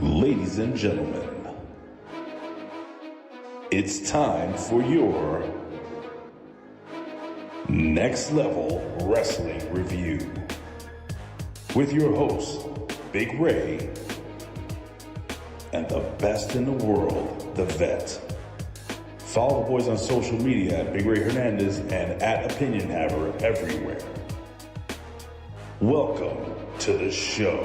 Ladies and gentlemen, it's time for your Next Level Wrestling Review with your hosts, Big Ray, and the best in the world, the Vet. Follow the boys on social media at Big Ray Hernandez and at Opinion Haver everywhere. Welcome to the show.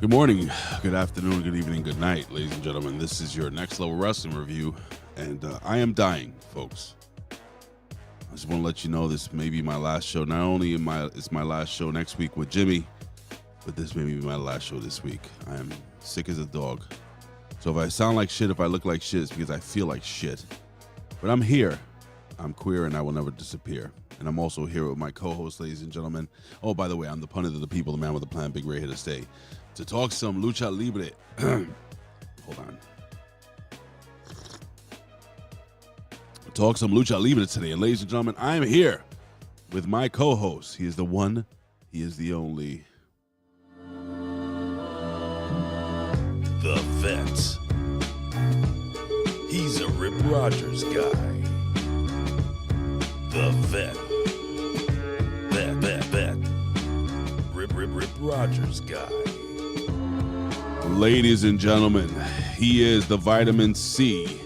Good morning, good afternoon, good evening, good night, ladies and gentlemen. This is your Next Level Wrestling Review, and I am dying, folks. I just want to let you know this may be my last show. Not only it's my last show next week with Jimmy, but this may be my last show this week. I am sick as a dog. So if I sound like shit, if I look like shit, it's because I feel like shit. But I'm here. I'm queer, and I will never disappear. And I'm also here with my co-host, ladies and gentlemen. Oh, by the way, I'm the pundit of the people, the man with the plan, Big Ray, here to stay. To talk some lucha libre. Hold on. Talk some lucha libre today. And ladies and gentlemen, I am here with my co-host. He is the one, he is the only. The Vet. He's a Rip Rogers guy. The Vet. Vet. Rip Rogers guy. Ladies and gentlemen, he is the vitamin C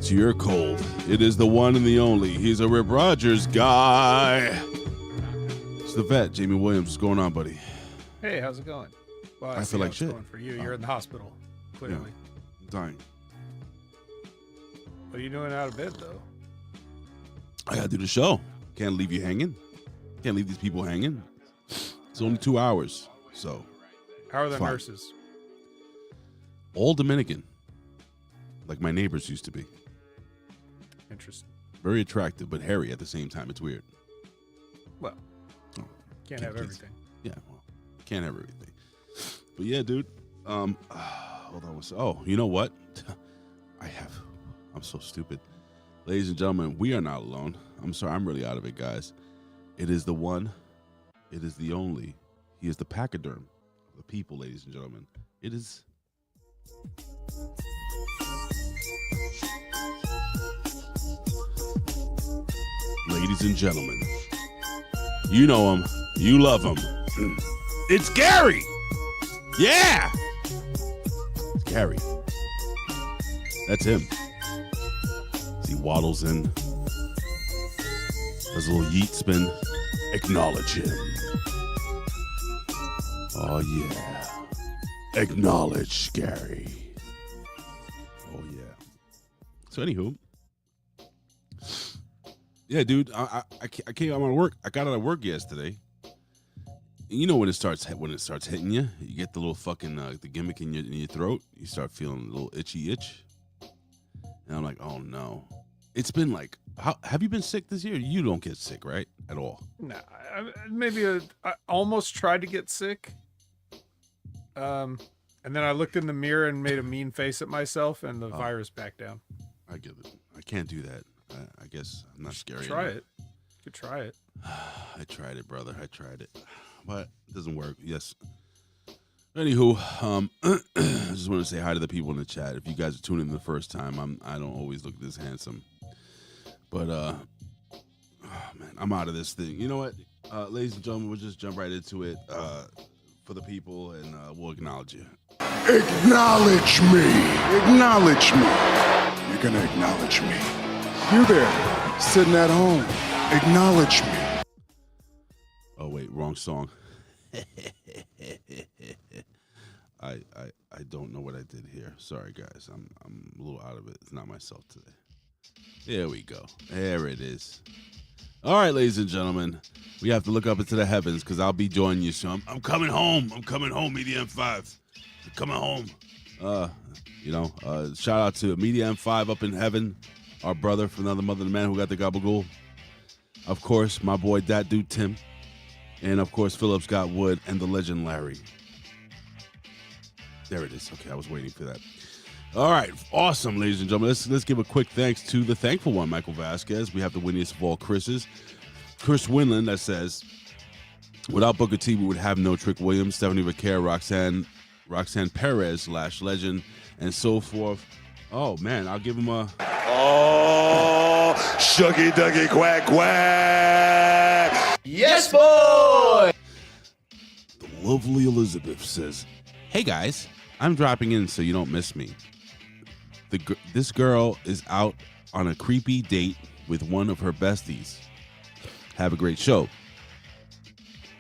to your cold. It is the one and the only. He's a Rip Rogers guy. It's the Vet, Jamie Williams. What's going on, buddy? Hey, how's it going? Well, I feel like shit. Going for you. You're in the hospital, clearly. Yeah, I'm dying. What are you doing out of bed, though? I gotta do the show. Can't leave you hanging. Can't leave these people hanging. It's only 2 hours, so. How are the fine. nurses? All Dominican, like my neighbors used to be. Interesting. Very attractive, but hairy at the same time. It's weird. Well, can't have everything. Yeah, well, can't have everything. But yeah, dude. Hold on. Oh, you know what? I'm so stupid. Ladies and gentlemen, we are not alone. I'm sorry. I'm really out of it, guys. It is the one. It is the only. He is the pachyderm of the people, ladies and gentlemen. It is. Ladies and gentlemen, you know him, you love him. It's Gary. Yeah, it's Gary. That's him. As he waddles in, does a little yeet spin. Acknowledge him. Oh yeah. Acknowledge Gary. Oh yeah. So anywho, yeah, dude, I came out of work. I got out of work yesterday. You know when it starts hitting you, you get the little fucking the gimmick in your throat. You start feeling a little itchy itch, and I'm like, oh no. It's been like, have you been sick this year? You don't get sick, right? At all? No, I almost tried to get sick. And then I looked in the mirror and made a mean face at myself, and the virus backed down. I get it. I can't do that. I guess I'm not scary. Try it. You could try it. I tried it, brother. I tried it, but it doesn't work. Yes. Anywho, I just want to say hi to the people in the chat. If you guys are tuning in the first time, I don't always look this handsome, but oh man, I'm out of this thing. You know what, ladies and gentlemen, we'll just jump right into it for the people, and we'll acknowledge you. Acknowledge me. Acknowledge me. You're gonna acknowledge me. You there, sitting at home. Acknowledge me. Oh wait, wrong song. I don't know what I did here. Sorry guys, I'm a little out of it. It's not myself today. There we go. There it is. All right, ladies and gentlemen, we have to look up into the heavens because I'll be joining you soon. I'm coming home. I'm coming home, Media M5. I'm coming home. Shout out to Media M5 up in heaven, our brother from another mother, the man who got the gabagool. Of course, my boy, that dude Tim, and of course, Phillips got Wood and the legend Larry. There it is. Okay, I was waiting for that. All right, awesome, ladies and gentlemen. Let's give a quick thanks to the thankful one, Michael Vasquez. We have the winniest of all Chris's. Chris Winland that says, Without Booker T, we would have no Trick Williams, Stephanie Vaquer, Roxanne Perez, /Legend, and so forth. Oh, man, I'll give him a... Oh, Shuggy Duggy Quack Quack. Yes, boy! The lovely Elizabeth says, "Hey, guys, I'm dropping in so you don't miss me. This girl is out on a creepy date with one of her besties. Have a great show."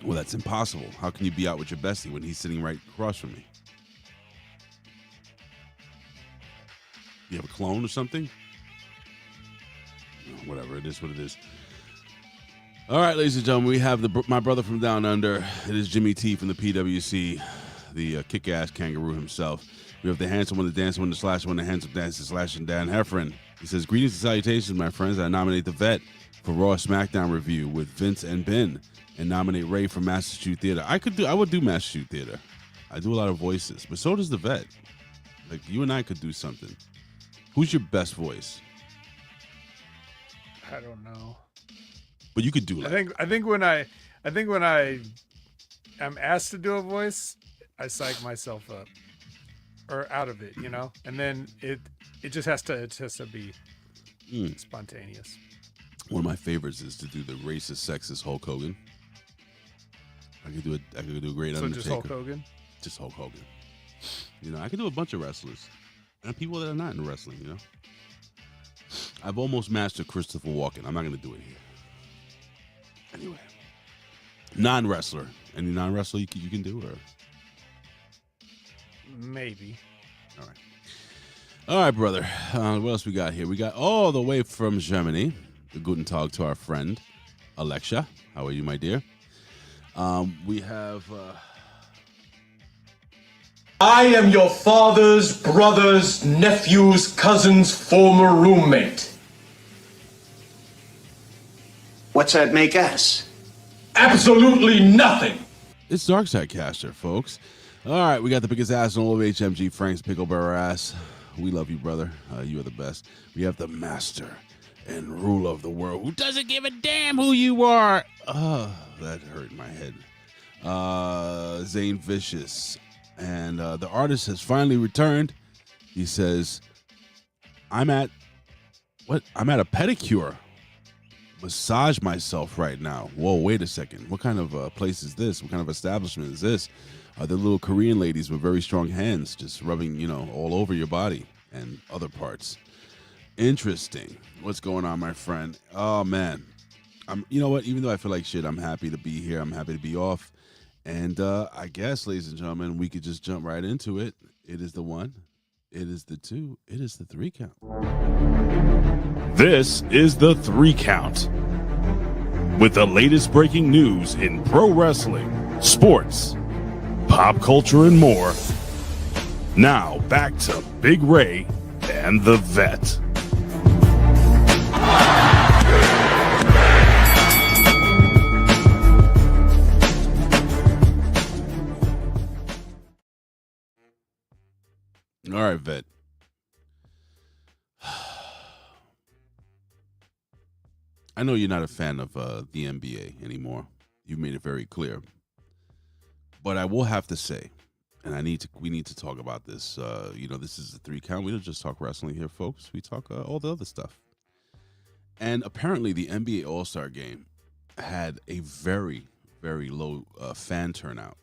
Well, that's impossible. How can you be out with your bestie when he's sitting right across from me? You have a clone or something? No, whatever, it is what it is. All right, ladies and gentlemen, we have my brother from down under. It is Jimmy T from the PWC, the kick-ass kangaroo himself. We have the handsome one, the dancing one, the slasher one, the handsome dancer, slashing Dan Heffron. He says, "Greetings and salutations, my friends. I nominate the vet for Raw SmackDown review with Vince and Ben, and nominate Ray for Master Shoot Theater." I would do Master Shoot Theater. I do a lot of voices, but so does the vet. Like, you and I could do something. Who's your best voice? I don't know. But you could do like... I think when I am asked to do a voice, I psych myself up or out of it, you know? And then it just has to be spontaneous. One of my favorites is to do the racist, sexist Hulk Hogan. I could do a great Undertaker. Just Hulk Hogan? Just Hulk Hogan. You know, I could do a bunch of wrestlers and people that are not in wrestling, you know? I've almost mastered Christopher Walken. I'm not going to do it here. Anyway. Non-wrestler. Any non-wrestler you can do? Or? Maybe. All right. All right, brother. What else we got here? We got all the way from Germany. Guten Tag to our friend, Alexia. How are you, my dear? We have... I am your father's brother's nephew's cousin's former roommate. What's that make us? Absolutely nothing. It's Darkside Caster, folks. All right, we got the biggest ass in all of HMG, Frank's Picklebearer ass. We love you, brother. You are the best. We have the master and ruler of the world who doesn't give a damn who you are. That hurt my head. Zane Vicious. And the artist has finally returned. He says, I'm at a pedicure. Massage myself right now. Whoa, wait a second. What kind of place is this? What kind of establishment is this? Are the little Korean ladies with very strong hands just rubbing, all over your body and other parts? Interesting. What's going on, my friend? Oh, man. You know what? Even though I feel like shit, I'm happy to be here. I'm happy to be off. And I guess, ladies and gentlemen, we could just jump right into it. It is the 1. It is the 2. It is the 3 count. This is the 3 count. With the latest breaking news in pro wrestling, sports, pop culture, and more. Now back to Big Ray and the Vet. All right, Vet. I know you're not a fan of the NBA anymore. You've made it very clear. But I will have to say, and we need to talk about this. This is the 3 count. We don't just talk wrestling here, folks. We talk all the other stuff. And apparently the NBA All-Star Game had a very, very low fan turnout.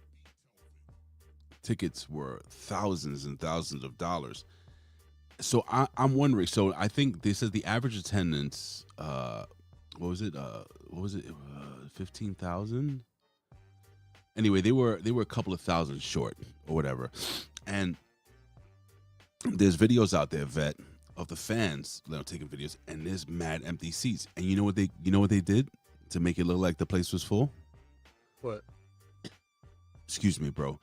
Tickets were thousands and thousands of dollars. So I'm wondering. So I think they said the average attendance, what was it? 15,000. Anyway, they were a couple of thousand short or whatever. And there's videos out there, Vet, of the fans taking videos, and there's mad empty seats. And you know what they did to make it look like the place was full? What? Excuse me, bro.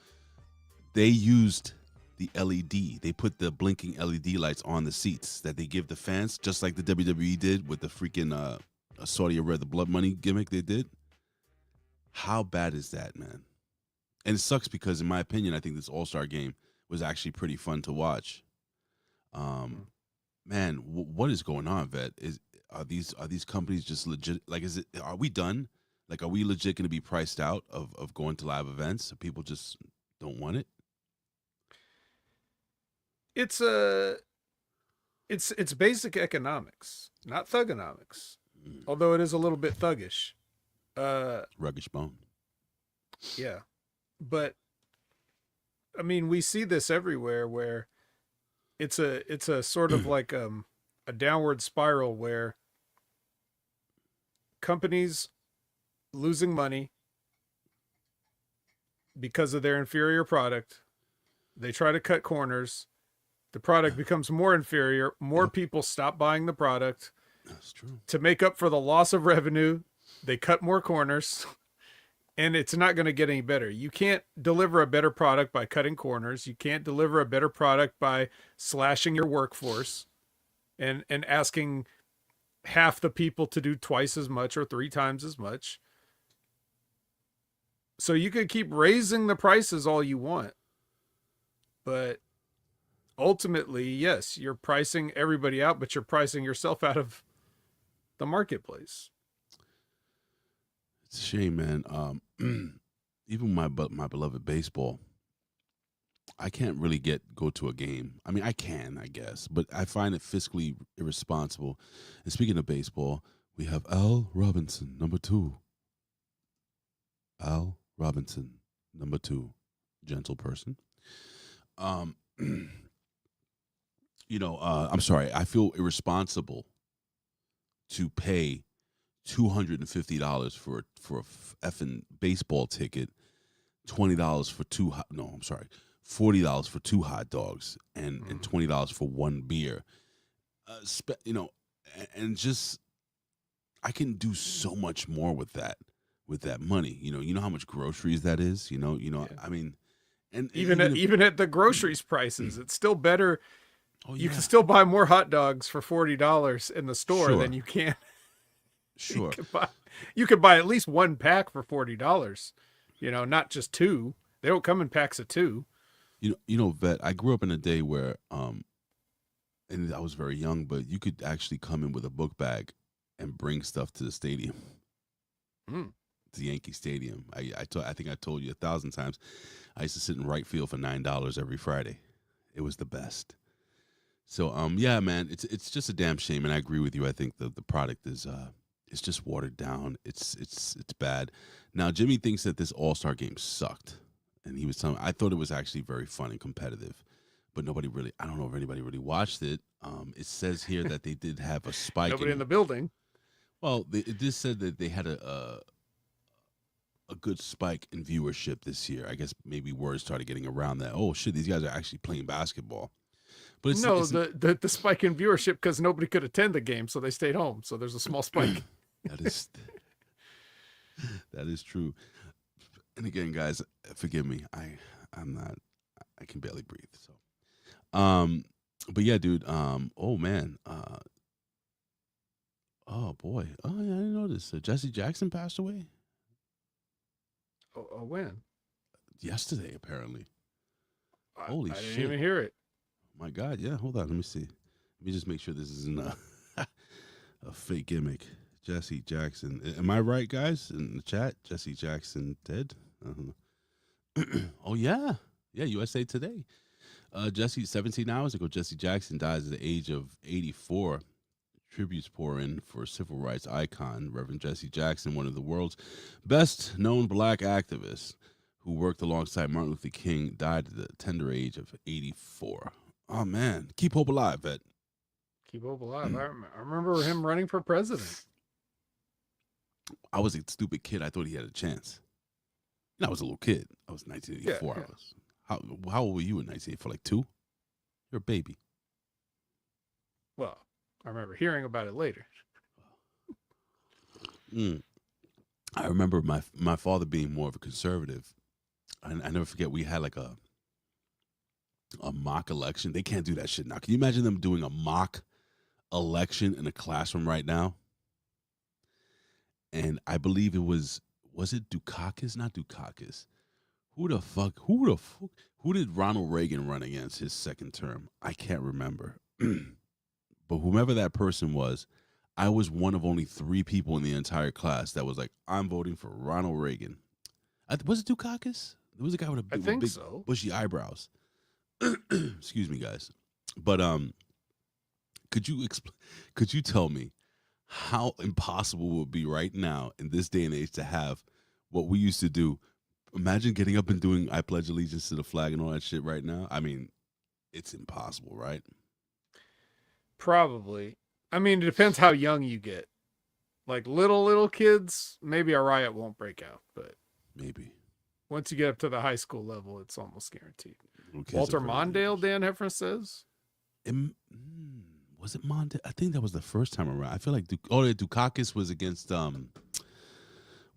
They used the LED. They put the blinking LED lights on the seats that they give the fans, just like the WWE did with the freaking Saudi Arabia, the blood money gimmick they did. How bad is that, man? And it sucks because, in my opinion, I think this All-Star Game was actually pretty fun to watch. Man, what is going on, Vet? Are these companies just legit? Like, are we done? Like, are we legit going to be priced out of going to live events? People just don't want it. It's basic economics, not thugonomics. Although it is a little bit thuggish. Ruggish bone. Yeah. But I mean, we see this everywhere where it's a sort of like a downward spiral where companies losing money because of their inferior product, they try to cut corners. The product becomes more inferior. More people stop buying the product. That's true. To make up for the loss of revenue, they cut more corners, and it's not going to get any better. You can't deliver a better product by cutting corners. You can't deliver a better product by slashing your workforce and asking half the people to do twice as much or 3 times as much. So you could keep raising the prices all you want, but ultimately, yes, you're pricing everybody out, but you're pricing yourself out of the marketplace. It's a shame, man. Even my beloved baseball, I can't really go to a game. I mean, I can, I guess, but I find it fiscally irresponsible. And speaking of baseball, we have Al Robinson, number 2. Al Robinson, number 2, gentle person. I'm sorry. I feel irresponsible to pay $250 for a effing baseball ticket, $20 for $40 for 2 hot dogs, and $20 for 1 beer. And just I can do so much more with that money. You know how much groceries that is. Yeah. I mean, and even at the groceries prices, it's still better. Oh, yeah. You can still buy more hot dogs for $40 in the store Sure. than you can. Sure. You could buy at least 1 pack for $40. Not just 2. They don't come in packs of 2. Vet, I grew up in a day where, and I was very young, but you could actually come in with a book bag and bring stuff to the stadium, to the Yankee Stadium. I think I told you 1,000 times. I used to sit in right field for $9 every Friday. It was the best. So, yeah, man, it's just a damn shame, and I agree with you. I think the product is it's just watered down. It's bad. Now, Jimmy thinks that this All-Star game sucked, and he was telling me, I thought it was actually very fun and competitive, but nobody really, I don't know if anybody really watched it. It says here that they did have a spike. Nobody in the building. Well, it just said that they had a good spike in viewership this year. I guess maybe word started getting around that, oh, shit, these guys are actually playing basketball. But the spike in viewership because nobody could attend the game, so they stayed home. So there's a small spike. That is true. And again, guys, forgive me. I can barely breathe. So, but yeah, dude. Oh man. Oh boy. Oh yeah, I didn't know this. Jesse Jackson passed away. Oh, when? Yesterday, apparently. Holy shit! I didn't even hear it. My God, yeah. Hold on, let me see. Let me just make sure this isn't a fake gimmick. Jesse Jackson. Am I right, guys? In the chat, Jesse Jackson dead. Oh yeah, USA Today. Jesse, 17 hours ago, Jesse Jackson dies at the age of 84. Tributes pour in for civil rights icon Reverend Jesse Jackson, one of the world's best known black activists who worked alongside Martin Luther King, died at the tender age of 84. Oh man, keep hope alive, vet. Keep hope alive. I remember him running for president. I was a stupid kid. I thought he had a chance. And I was a little kid. I was 1984. Yeah. How old were you in 1984? Like 2? You're a baby. Well, I remember hearing about it later. I remember my father being more of a conservative. I never forget we had like a mock election. They can't do that shit now. Can you imagine them doing a mock election in a classroom right now? And I believe it was it Dukakis? Not Dukakis. Who did Ronald Reagan run against his second term? I can't remember. But whomever that person was, I was one of only 3 people in the entire class that was like, I'm voting for Ronald Reagan. Was it Dukakis? There was a guy with I with think big so. bushy eyebrows. Excuse me, guys. But could you tell me how impossible it would be right now in this day and age to have what we used to do? Imagine getting up and doing I pledge allegiance to the flag and all that shit right now. I mean, it's impossible, right? Probably. I mean, it depends how young you get. Like little kids, maybe a riot won't break out, but Maybe. once you get up to the high school level, it's almost guaranteed. Little kids Walter are very Mondale, dangerous. Dan Heffron says. Was it Mondale? I think that was the first time around. I feel like Dukakis was against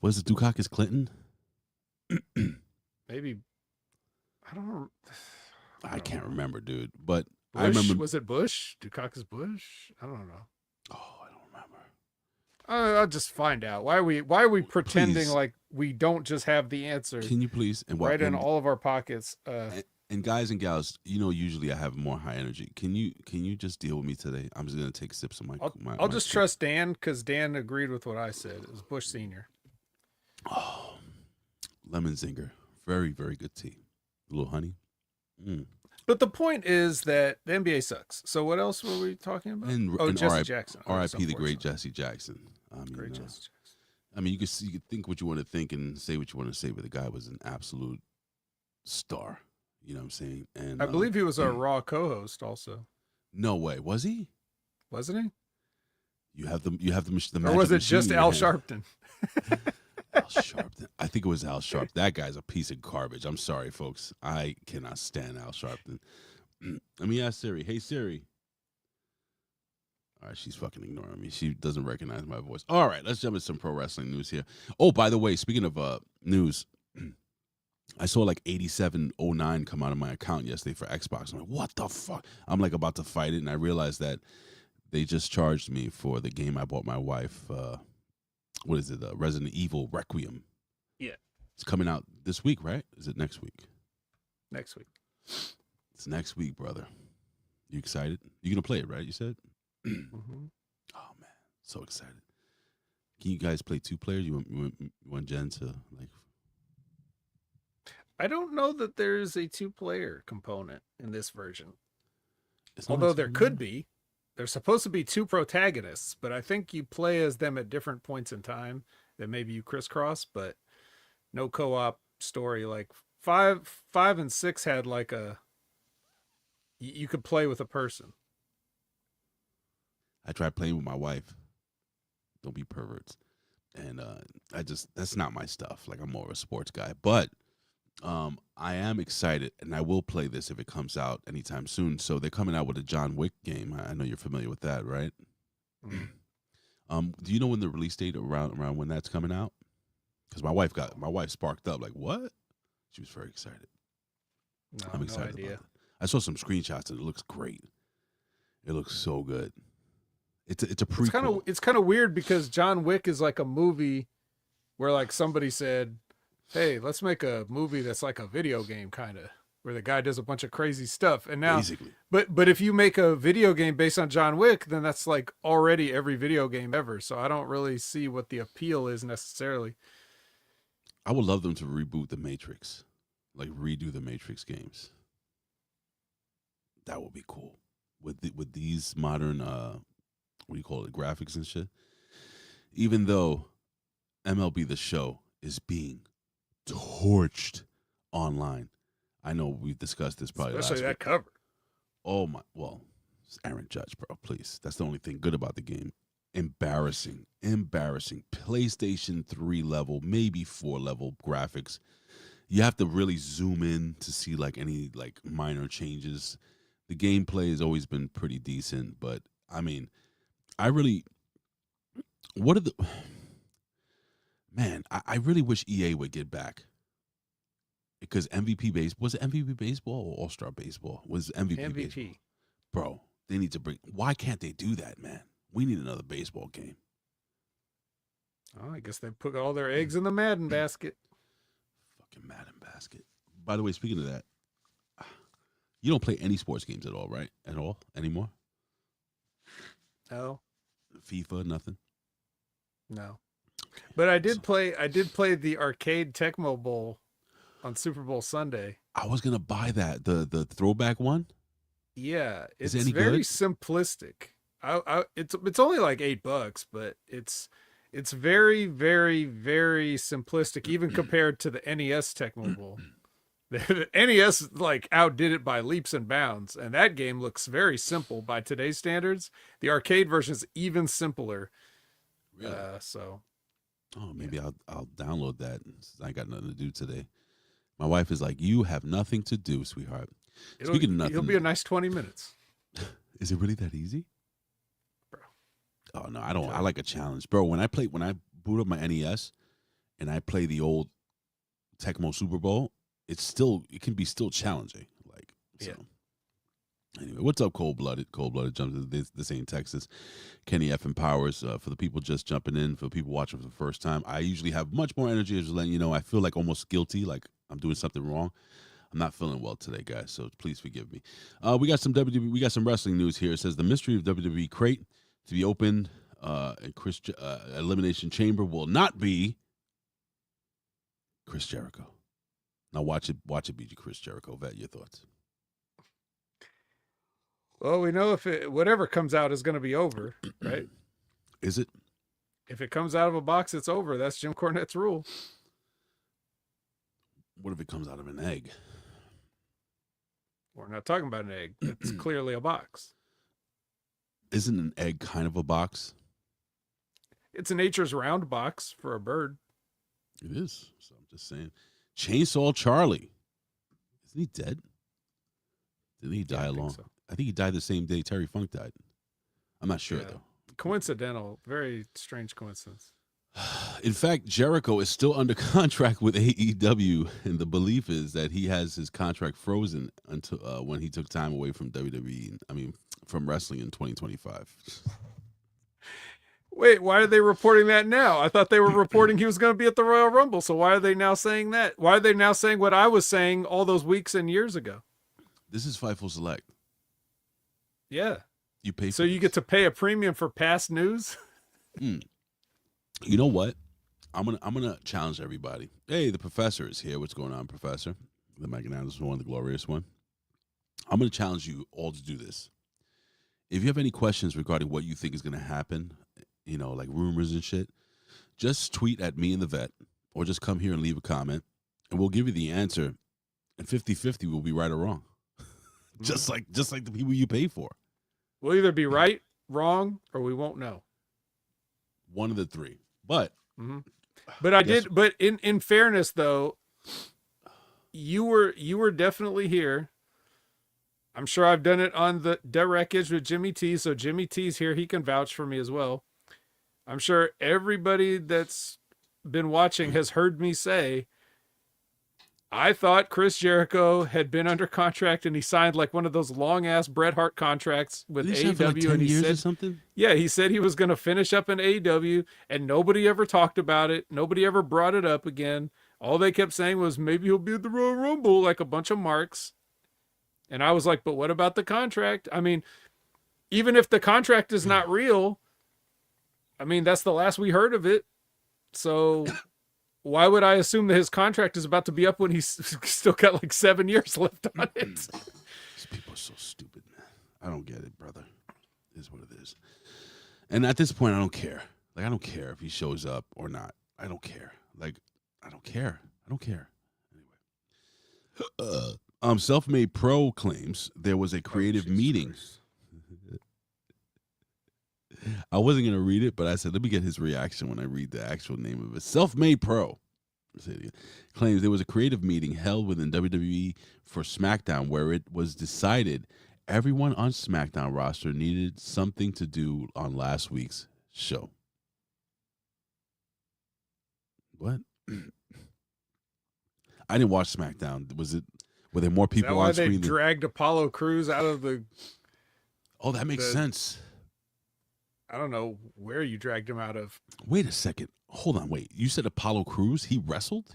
was it Dukakis Clinton? Maybe. I don't know. I can't remember, dude. But Bush? I remember. Was it Bush? Dukakis Bush? I don't know. Oh, I don't remember. I'll just find out. Why are we pretending Please. like we don't just have the answer Can you please right in all of our pockets? And guys and gals, usually I have more high energy. Can you just deal with me today? I'm just gonna take sips of my. I'll just trust Dan because Dan agreed with what I said. It was Bush Senior. Oh, lemon zinger, very very good tea. A little honey. But the point is that the NBA sucks. So what else were we talking about? And Jesse R.I.P. Jackson. R.I.P. the great unfortunate. Jesse Jackson. I mean, Great Jesse Jackson. I mean, you can think what you want to think and say what you want to say, but the guy was an absolute star. You know what I'm saying? And I believe he was our Raw co-host also. No way, was he? Wasn't he? You have the magic Or was it machine just in your Al hand. Sharpton? Al Sharpton. I think it was Al Sharpton. That guy's a piece of garbage. I'm sorry, folks. I cannot stand Al Sharpton. Let me ask Siri. Hey, Siri. All right, she's fucking ignoring me. She doesn't recognize my voice. All right, let's jump into some pro wrestling news here. Oh, by the way, speaking of news, I saw like 8709 come out of my account yesterday for Xbox. I'm like, what the fuck? I'm like about to fight it, and I realized that they just charged me for the game I bought my wife. What is it? Resident Evil Requiem. Yeah. It's coming out this week, right? Is it next week? Next week. It's next week, brother. You excited? You're going to play it, right? You said? Mm-hmm. Oh, man. So excited. Can you guys play 2 players? You want Jen to, like... I don't know that there's a 2-player component in this version. It's not Although a there 2? could be. There's supposed to be 2 protagonists, but I think you play as them at different points in time that maybe you crisscross, but no co-op story. Like 5 and 6 had like you could play with a person. I tried playing with my wife. Don't be perverts. And that's not my stuff. Like, I'm more of a sports guy. But I am excited, and I will play this if it comes out anytime soon. So they're coming out with a John Wick game. I know you're familiar with that, right? Do you know when the release date around when that's coming out? Because my wife sparked up like, what? She was very excited. No, I'm excited no idea. about it. I saw some screenshots and it looks great. It looks so good. It's a prequel. It's kind of weird because John Wick is like a movie where like somebody said, "Hey, let's make a movie that's like a video game kind of where the guy does a bunch of crazy stuff." And now, Basically. but if you make a video game based on John Wick, then that's like already every video game ever. So I don't really see what the appeal is necessarily. I would love them to reboot the Matrix, like redo the Matrix games. That would be cool with these modern what do you call it, graphics and shit. Even though MLB The Show is being torched online, I know we've discussed this probably Especially last that week. cover. Oh my, well, it's Aaron Judge, bro. Please, that's the only thing good about the game. Embarrassing. PlayStation 3 level, maybe 4 level graphics. You have to really zoom in to see like any like minor changes. The gameplay has always been pretty decent, but I mean, I really wish EA would get back. Because MVP Baseball, was it MVP Baseball or All-Star Baseball? Was MVP Baseball? Bro, they need to why can't they do that, man? We need another baseball game. Oh, I guess they put all their eggs in the Madden basket. Fucking Madden basket. By the way, speaking of that, you don't play any sports games at all, right? At all? Anymore? No. FIFA, nothing. No. But I did play the arcade Tecmo Bowl on Super Bowl Sunday. I was gonna buy that, the throwback one. Yeah, Is it's it any very good? simplistic. It's only like $8, but it's very, very, very simplistic, even compared to the NES Tecmo Bowl. The NES like outdid it by leaps and bounds, and that game looks very simple by today's standards. The arcade version is even simpler. Really? Oh, maybe I'll download that. I got nothing to do today. My wife is like, "You have nothing to do, sweetheart." Speaking of nothing, it'll be a nice 20 minutes. Is it really that easy, bro? Oh no, I don't. I like a challenge, bro. When I boot up my NES and I play the old Tecmo Super Bowl, it can be still challenging. Like, so. Yeah. Anyway, what's up, Cold Blooded jumps. This ain't Texas. Kenny F and Powers. For the people just jumping in, for people watching for the first time, I usually have much more energy. Just letting you know, I feel like almost guilty, like I'm doing something wrong. I'm not feeling well today, guys, so please forgive me. We got some wrestling news here. It says the mystery of WWE crate to be opened in Elimination Chamber will not be Chris Jericho. Now watch it be Chris Jericho. Vet, your thoughts? Well, we know if whatever comes out is going to be over, right? Is it? If it comes out of a box, it's over. That's Jim Cornette's rule. What if it comes out of an egg? We're not talking about an egg. It's clearly a box. Isn't an egg kind of a box? It's a nature's round box for a bird. It is. So I'm just saying. Chainsaw Charlie. Isn't he dead? Didn't he die along? So. I think he died the same day Terry Funk died. I'm not sure, though. Coincidental. Very strange coincidence. In fact, Jericho is still under contract with AEW, and the belief is that he has his contract frozen until when he took time away from WWE. From wrestling in 2025. Wait, why are they reporting that now? I thought they were reporting he was going to be at the Royal Rumble. So why are they now saying that? Why are they now saying what I was saying all those weeks and years ago? This is Fightful Select. Yeah. You pay. So you get to pay a premium for past news. You know what? I'm gonna challenge everybody. Hey, the professor is here. What's going on, Professor? The magnanimous one, the glorious one. I'm gonna challenge you all to do this. If you have any questions regarding what you think is gonna happen, like rumors and shit, just tweet at me and the vet, or just come here and leave a comment, and we'll give you the answer. And 50-50 will be right or wrong. just like the people you pay for. We'll either be right, wrong, or we won't know. One of the three. But but in fairness though, you were definitely here. I'm sure I've done it on the Wreckage with Jimmy T, so Jimmy T's here, he can vouch for me as well. I'm sure everybody that's been watching has heard me say I thought Chris Jericho had been under contract and he signed like one of those long ass Bret Hart contracts with AEW, like 10 and he years said or something. Yeah, he said he was going to finish up in AEW, and nobody ever talked about it. Nobody ever brought it up again. All they kept saying was maybe he'll be at the Royal Rumble, like a bunch of marks. And I was like, but what about the contract? Even if the contract is not real, that's the last we heard of it. So why would I assume that his contract is about to be up when he's still got like 7 years left on it? These people are so stupid, man. I don't get it, brother. It is what it is. And at this point, I don't care. Like, I don't care if he shows up or not. I don't care. Like, I don't care. I don't care. Anyway. Self-Made Pro claims there was a creative meeting. I wasn't going to read it, but I said, let me get his reaction when I read the actual name of it. Self-Made Pro claims there was a creative meeting held within WWE for SmackDown where it was decided everyone on SmackDown roster needed something to do on last week's show. What? I didn't watch SmackDown. Were there more people on screen? They dragged Apollo Crews out of the... Oh, that makes sense. I don't know where you dragged him out of. Wait a second. Hold on. Wait. You said Apollo Crews? He wrestled?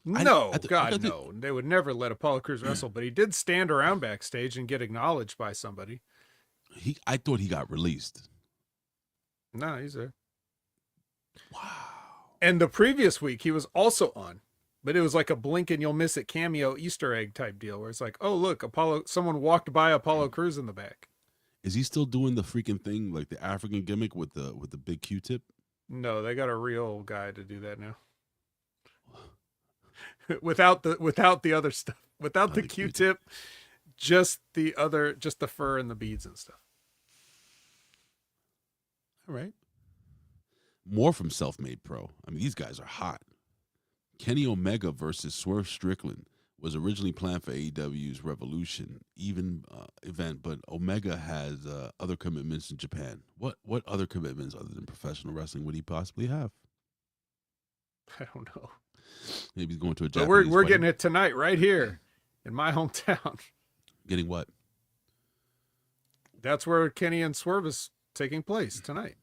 No. They would never let Apollo Crews wrestle, but he did stand around backstage and get acknowledged by somebody. I thought he got released. No, he's there. Wow. And the previous week he was also on, but it was like a blink and you'll miss it cameo Easter egg type deal where it's like, oh look, someone walked by Apollo Crews in the back. Is he still doing the freaking thing, like the African gimmick with the big Q-tip? No, they got a real guy to do that now. without the other stuff, without the Q-tip, just the fur and the beads and stuff. All right. More from Self-Made Pro. I mean, these guys are hot. Kenny Omega versus Swerve Strickland was originally planned for AEW's Revolution event, but Omega has other commitments in Japan. What other commitments other than professional wrestling would he possibly have? I don't know. Maybe he's going to a But Japanese we're wedding. getting it tonight right here in my hometown. Getting what? That's where Kenny and Swerve is taking place tonight.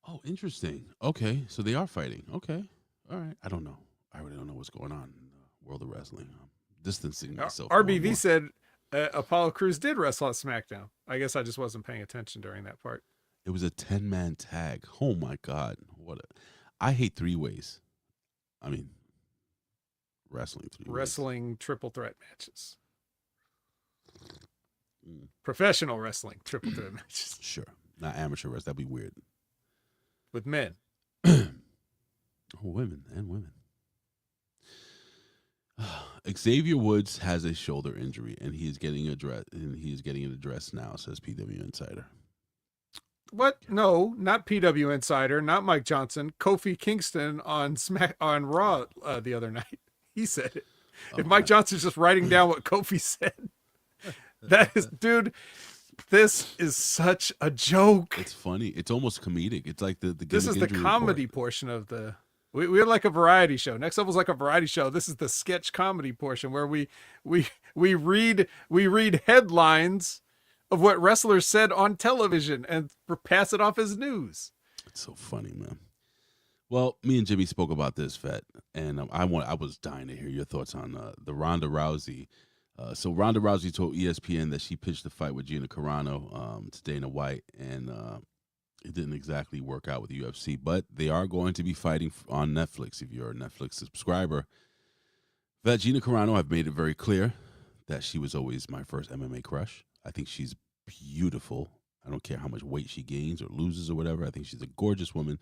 Oh, interesting. Okay, so they are fighting. Okay, all right. I don't know. I really don't know what's going on in the world of wrestling. I'm distancing myself. more and RBV more. said Apollo Crews did wrestle at SmackDown. I guess I just wasn't paying attention during that part. It was a 10-man tag. Oh my God. I hate three-ways. I mean, wrestling three-ways. Wrestling triple threat matches. Professional wrestling triple threat matches Sure. Not amateur wrestling. That'd be weird. with men. Oh, women and women. Xavier Woods has a shoulder injury, and he is getting it addressed now, says PW Insider. What? No, not PW Insider, not Mike Johnson. Kofi Kingston on Raw the other night. He said it. If Mike Johnson's just writing down what Kofi said, that is, dude, this is such a joke. It's funny. It's almost comedic. It's like the This is the injury comedy report. portion of the. We're like a variety show. Next Level's like a variety show. This is the sketch comedy portion where we read headlines of what wrestlers said on television and pass it off as news. It's so funny, man. Well, me and Jimmy spoke about this, Vet, and I was dying to hear your thoughts on the Ronda Rousey. So Ronda Rousey told ESPN that she pitched the fight with Gina Carano to Dana White, and it didn't exactly work out with the UFC. But they are going to be fighting on Netflix. If you're a Netflix subscriber, Vet, Gina Carano, I've made it very clear that she was always my first MMA crush. I think she's beautiful. I don't care how much weight she gains or loses or whatever. I think she's a gorgeous woman,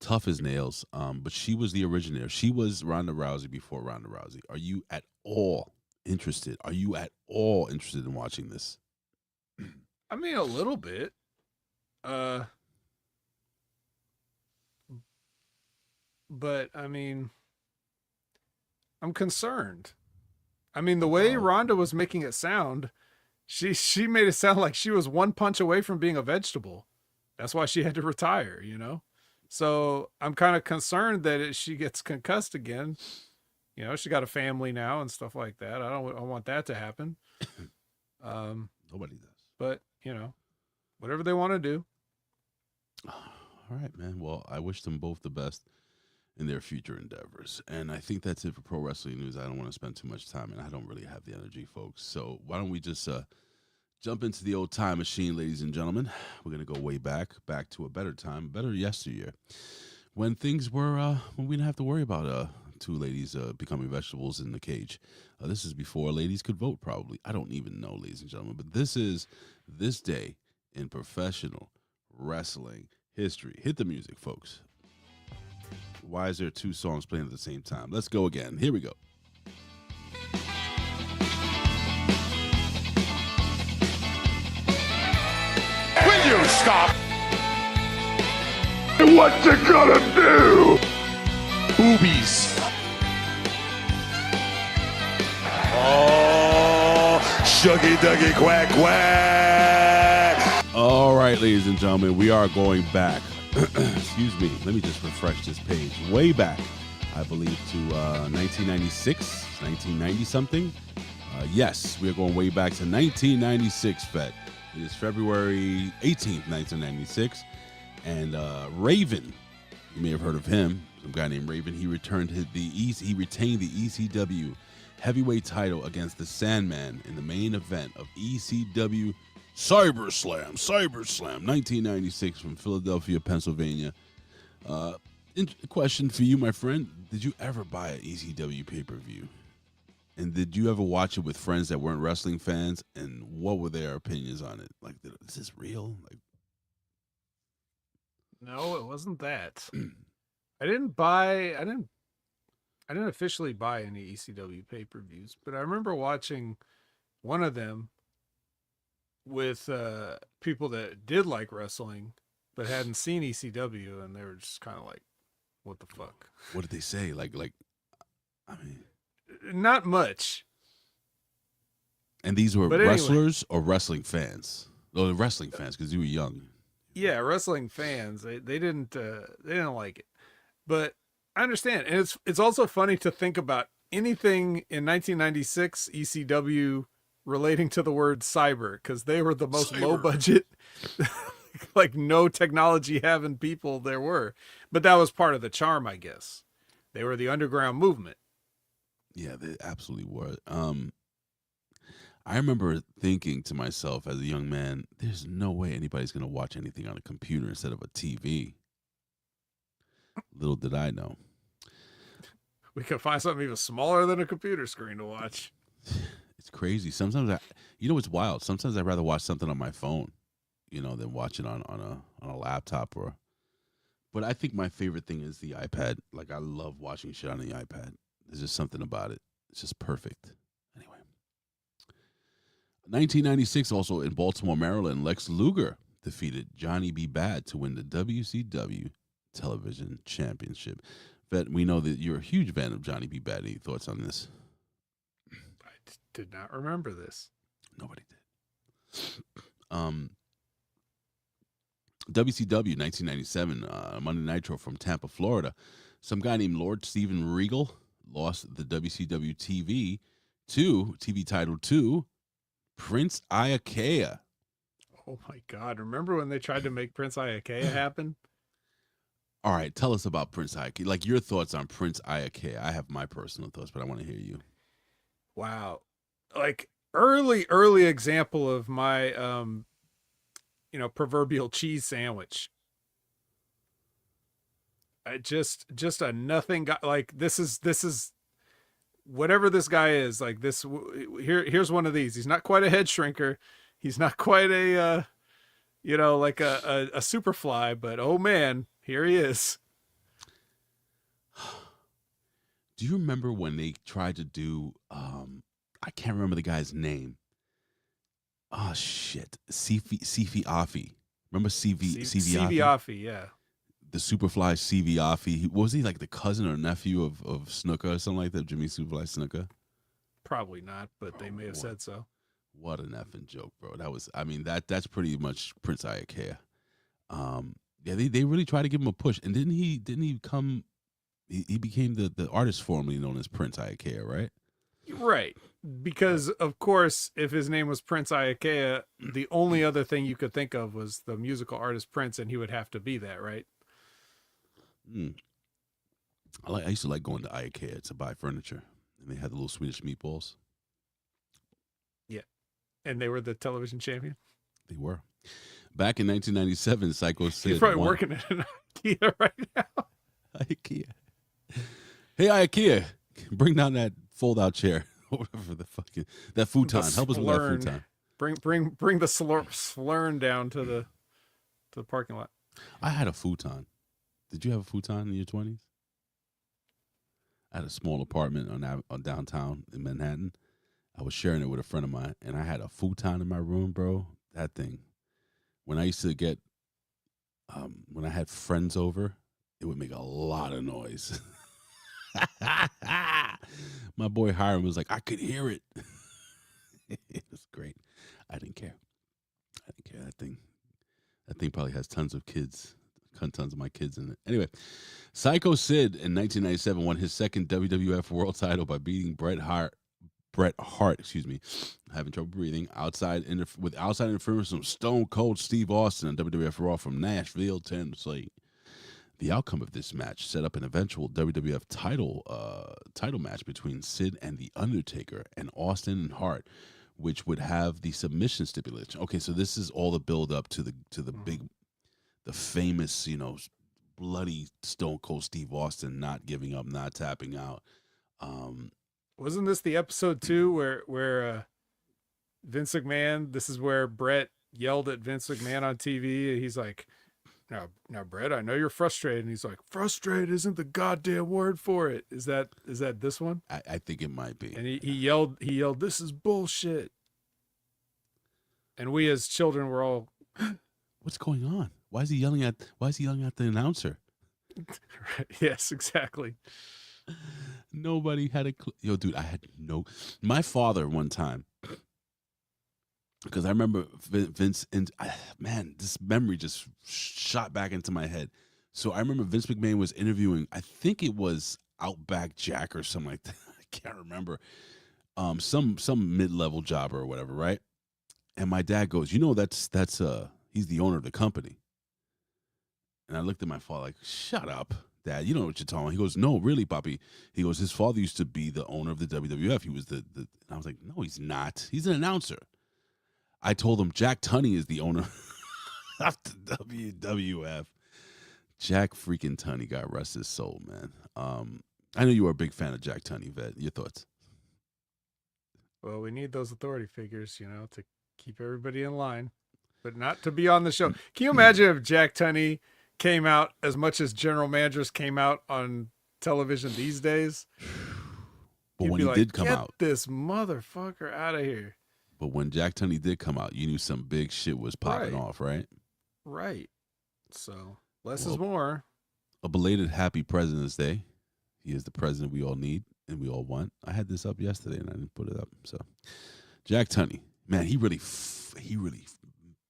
tough as nails. But she was the originator. She was Ronda Rousey before Ronda Rousey. Are you at all interested? Are you at all interested in watching this? I mean, a little bit. But I mean, I'm concerned. I mean, the way Ronda was making it sound, she made it sound like she was one punch away from being a vegetable. That's why she had to retire, you know? So I'm kind of concerned that if she gets concussed again, you know, she got a family now and stuff like that. I want that to happen. Nobody does. But, you know, whatever they want to do. All right, man. Well, I wish them both the best in their future endeavors. And I think that's it for Pro Wrestling News. I don't want to spend too much time, and I don't really have the energy, folks. So why don't we just jump into the old time machine, ladies and gentlemen. We're going to go way back to a better time, better yesteryear, when things were, when we didn't have to worry about two ladies becoming vegetables in the cage. This is before ladies could vote, probably. I don't even know, ladies and gentlemen. But this is this day in professional wrestling history. Hit the music, folks. Why is there two songs playing at the same time? Let's go again. Here we go. Will you stop? What you gonna do? Boobies. Oh, shuggy duggy quack quack. All right, ladies and gentlemen, we are going back. Excuse me. Let me just refresh this page. Way back, I believe, to 1996, 1990 something. Yes, we are going way back to 1996, Vet. It is February 18th, 1996. And Raven, you may have heard of him, some guy named Raven. He retained the ECW heavyweight title against the Sandman in the main event of ECW Cyberslam, 1996 from Philadelphia, Pennsylvania. Question for you, my friend. Did you ever buy an ECW pay-per-view? And did you ever watch it with friends that weren't wrestling fans? And what were their opinions on it? Like, is this real? Like, No, it wasn't that. I didn't officially buy any ECW pay-per-views, but I remember watching one of them with people that did like wrestling but hadn't seen ECW, and they were just kind of like, what the fuck? what did they say? Like, I mean, Not much. and these were But anyway. wrestlers or wrestling fans? Oh, wrestling fans, because you were young. Yeah, wrestling fans, they didn't like it. But I understand. And it's also funny to think about anything in 1996 ECW relating to the word cyber, because they were the most low budget, like no technology having people there were. But that was part of the charm, I guess. They were the underground movement. Yeah, they absolutely were. I remember thinking to myself as a young man, there's no way anybody's going to watch anything on a computer instead of a TV. Little did I know. We could find something even smaller than a computer screen to watch. It's crazy. Sometimes it's wild. Sometimes I'd rather watch something on my phone, than watch it on a laptop but I think my favorite thing is the iPad. Like, I love watching shit on the iPad. There's just something about it. It's just perfect. Anyway. 1996, also in Baltimore, Maryland, Lex Luger defeated Johnny B. Bad to win the WCW Television Championship. Vet, we know that you're a huge fan of Johnny B. Bad. Any thoughts on this? I did not remember this. Nobody did. WCW 1997, Monday Nitro from Tampa, Florida. Some guy named Lord Steven Regal lost the WCW TV title to Prince Iakea. Oh my God. Remember when they tried to make Prince Iakea happen? All right, tell us about Prince Iakea. Like, your thoughts on Prince Iakea. I have my personal thoughts, but I want to hear you. Wow. Like, early example of my proverbial cheese sandwich. I just a nothing guy. Like, this is whatever this guy is. Like, this here's one of these. He's not quite a head shrinker. He's not quite a like a Superfly, but oh man, here he is. Do you remember when they tried to do I can't remember the guy's name. Oh shit. Sifi Afi. Remember Sifi Afi, yeah. The Superfly Sifi Afi. Was he like the cousin or nephew of Snuka or something like that? Jimmy Superfly Snuka? Probably not, but they may have said so. What an effing joke, bro. That's pretty much Prince Iakea. Yeah, they really tried to give him a push. And didn't he come he became the artist formerly known as Prince Iakea, right? Right. Because of course, if his name was Prince Iakea, the only other thing you could think of was the musical artist Prince, and he would have to be that, right? I used to like going to Ikea to buy furniture, and they had the little Swedish meatballs. Yeah, and they were the television champion. They were. Back in 1997, Psycho Sid. He's probably working at an IKEA right now. IKEA. Hey, IKEA, bring down that fold-out chair. Whatever that futon. Help us with that futon. Bring the slurn down to the parking lot. I had a futon. Did you have a futon in your 20s? I had a small apartment on downtown in Manhattan. I was sharing it with a friend of mine, and I had a futon in my room, bro. That thing. When I used to get, when I had friends over, it would make a lot of noise. My boy Hiram was like, I could hear it. It was great. I didn't care. That thing probably has tons of my kids in it. Anyway, Psycho Sid in 1997 won his second WWF World Title by beating Bret Hart. Having trouble breathing with outside interference from Stone Cold Steve Austin on WWF Raw from Nashville, Tennessee. The outcome of this match set up an eventual WWF title match between Sid and The Undertaker, and Austin and Hart which would have the submission stipulation. Okay, so this is all the build up to the big, the famous, bloody Stone Cold Steve Austin not giving up, not tapping out. Wasn't this the episode 2 where Vince McMahon? This is where Brett yelled at Vince McMahon on TV. He's like, "Now, Brett, I know you're frustrated." And he's like, "Frustrated isn't the goddamn word for it." Is that this one? I think it might be. And he yelled, "This is bullshit." And we as children were all, "What's going on? Why is he yelling at the announcer?" Yes, exactly. Nobody had a clue. Yo, dude, I had no. My father one time, because I remember Vince, and man, this memory just shot back into my head. So I remember Vince McMahon was interviewing, I think it was Outback Jack or something like that. I can't remember. Some mid-level job or whatever, right? And my dad goes, that's he's the owner of the company. And I looked at my father like, "Shut up, Dad. You know what you're talking about." He goes, "No, really, Papi." He goes, "His father used to be the owner of the WWF. He was the." And I was like, "No, he's not. He's an announcer." I told him Jack Tunney is the owner of the WWF. Jack freaking Tunney, God rest his soul, man. I know you were a big fan of Jack Tunney, Vet. Your thoughts? Well, we need those authority figures, to keep everybody in line, but not to be on the show. Can you imagine if Jack Tunney came out as much as general managers came out on television these days? But when he did come out, "Get this motherfucker out of here." But when Jack Tunney did come out, you knew some big shit was popping off, right? Right. So less is more. A belated happy President's Day. He is the president we all need and we all want. I had this up yesterday and I didn't put it up. So Jack Tunney, man, he really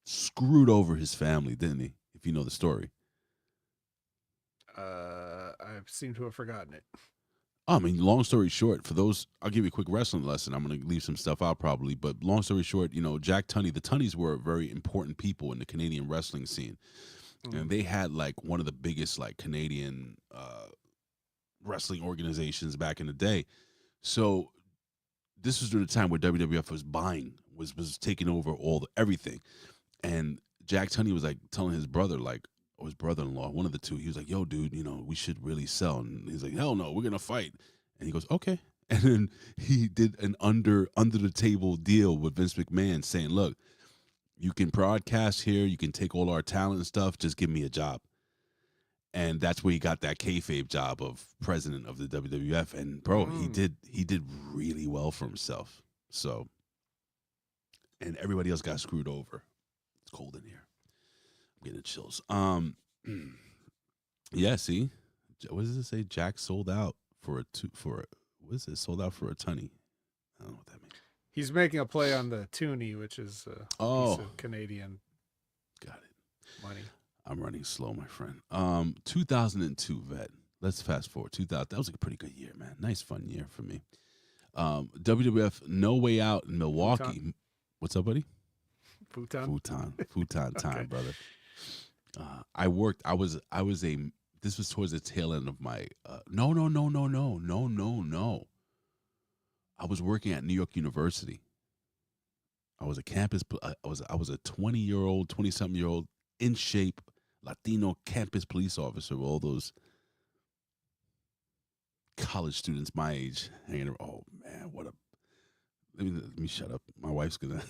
screwed over his family, didn't he? If you know the story. I seem to have forgotten it. I mean, long story short, for those, I'll give you a quick wrestling lesson. I'm going to leave some stuff out probably, but long story short, Jack Tunney, the Tunneys were very important people in the Canadian wrestling scene. And they had like one of the biggest like Canadian wrestling organizations back in the day. So this was during the time where WWF was taking over everything. And Jack Tunney was like telling his brother, or his brother-in-law, one of the two, he was like, "Yo, dude, we should really sell." And he's like, "Hell no, we're gonna fight." And he goes, "Okay." And then he did an under the table deal with Vince McMahon, saying, "Look, you can broadcast here, you can take all our talent and stuff, just give me a job." And that's where he got that kayfabe job of president of the WWF. And bro, he did really well for himself. So, and everybody else got screwed over. It's cold in here. I'm getting chills. Yeah, see, what does it say? Jack sold out for what is it? Sold out for a Tunney. I don't know what that means. He's making a play on the toonie, which is piece of Canadian. Got it. Money. I'm running slow, my friend. 2002, Vet. Let's fast forward. 2000. That was a pretty good year, man. Nice, fun year for me. WWF No Way Out in Milwaukee. Futon. What's up, buddy? Futon time, Okay. brother. This was towards the tail end of my, no. I was working at New York University. I was a campus, I was a 20-something-year-old, in shape, Latino campus police officer with all those college students my age hanging around. Oh man, let me shut up. My wife's gonna,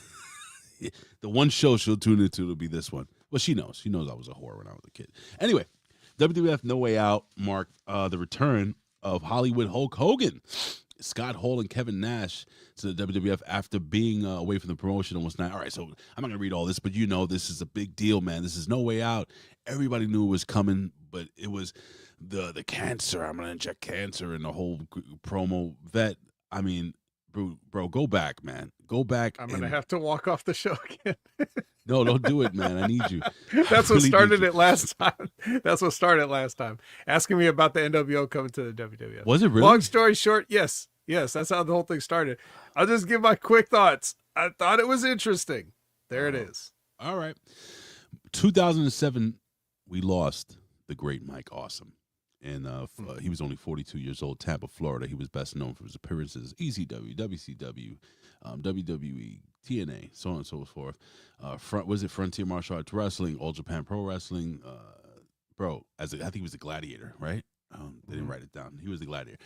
the one show she'll tune into will be this one. Well, she knows I was a whore when I was a kid. Anyway, WWF No Way Out marked the return of Hollywood Hulk Hogan, Scott Hall, and Kevin Nash to the WWF after being away from the promotion almost 9. All right, so I'm not gonna read all this, but this is a big deal, man. This is No Way Out. Everybody knew it was coming, but it was the cancer. I'm gonna inject cancer and the whole promo. Vet, I mean, bro, go back, man. Go back. I'm gonna have to walk off the show again. No, don't do it, man. I need you. That's what started it last time. That's what started last time. Asking me about the NWO coming to the WWF. Was it really? Long story short, yes. That's how the whole thing started. I'll just give my quick thoughts. I thought it was interesting. There it is. All right. 2007, we lost the great Mike Awesome And he was only 42 years old, Tampa, Florida. He was best known for his appearances ECW, WCW, WWE, TNA, so on and so forth. Frontier Martial Arts Wrestling, All Japan Pro Wrestling. Bro, I think he was the Gladiator, right? They didn't write it down. He was the Gladiator.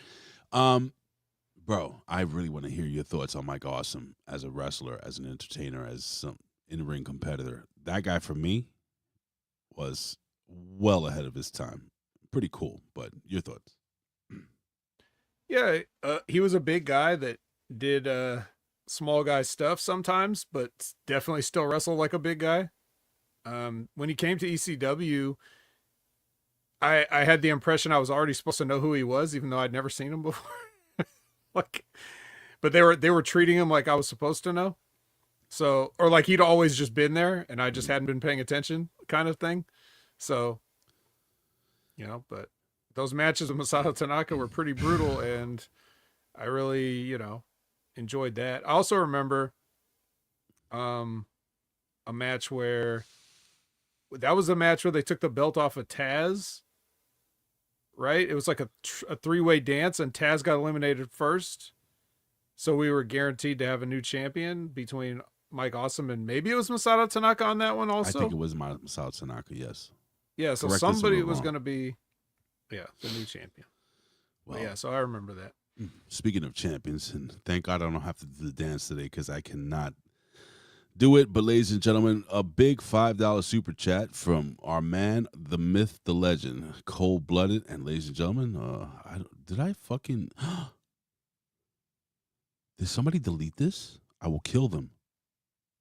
Bro, I really want to hear your thoughts on Mike Awesome as a wrestler, as an entertainer, as some in-ring competitor. That guy, for me, was well ahead of his time. Pretty cool, but your thoughts? Yeah, he was a big guy that did small guy stuff sometimes, but definitely still wrestled like a big guy. When he came to ECW, I had the impression I was already supposed to know who he was, even though I'd never seen him before. But they were treating him like I was supposed to know. So, or like he'd always just been there and I just hadn't been paying attention, kind of thing. So, but those matches with Masato Tanaka were pretty brutal, and I really, enjoyed that. I also remember a match where they took the belt off of Taz, right? It was like a three-way dance, and Taz got eliminated first. So we were guaranteed to have a new champion between Mike Awesome and maybe it was Masato Tanaka on that one also. I think it was Masato Tanaka, yes. Yeah, so Correct somebody was going to be, the new champion. Well, yeah, so I remember that. Speaking of champions, and thank God I don't have to do the dance today because I cannot do it. But ladies and gentlemen, a big $5 super chat from our man, the myth, the legend, Cold Blooded. And ladies and gentlemen, did somebody delete this? I will kill them.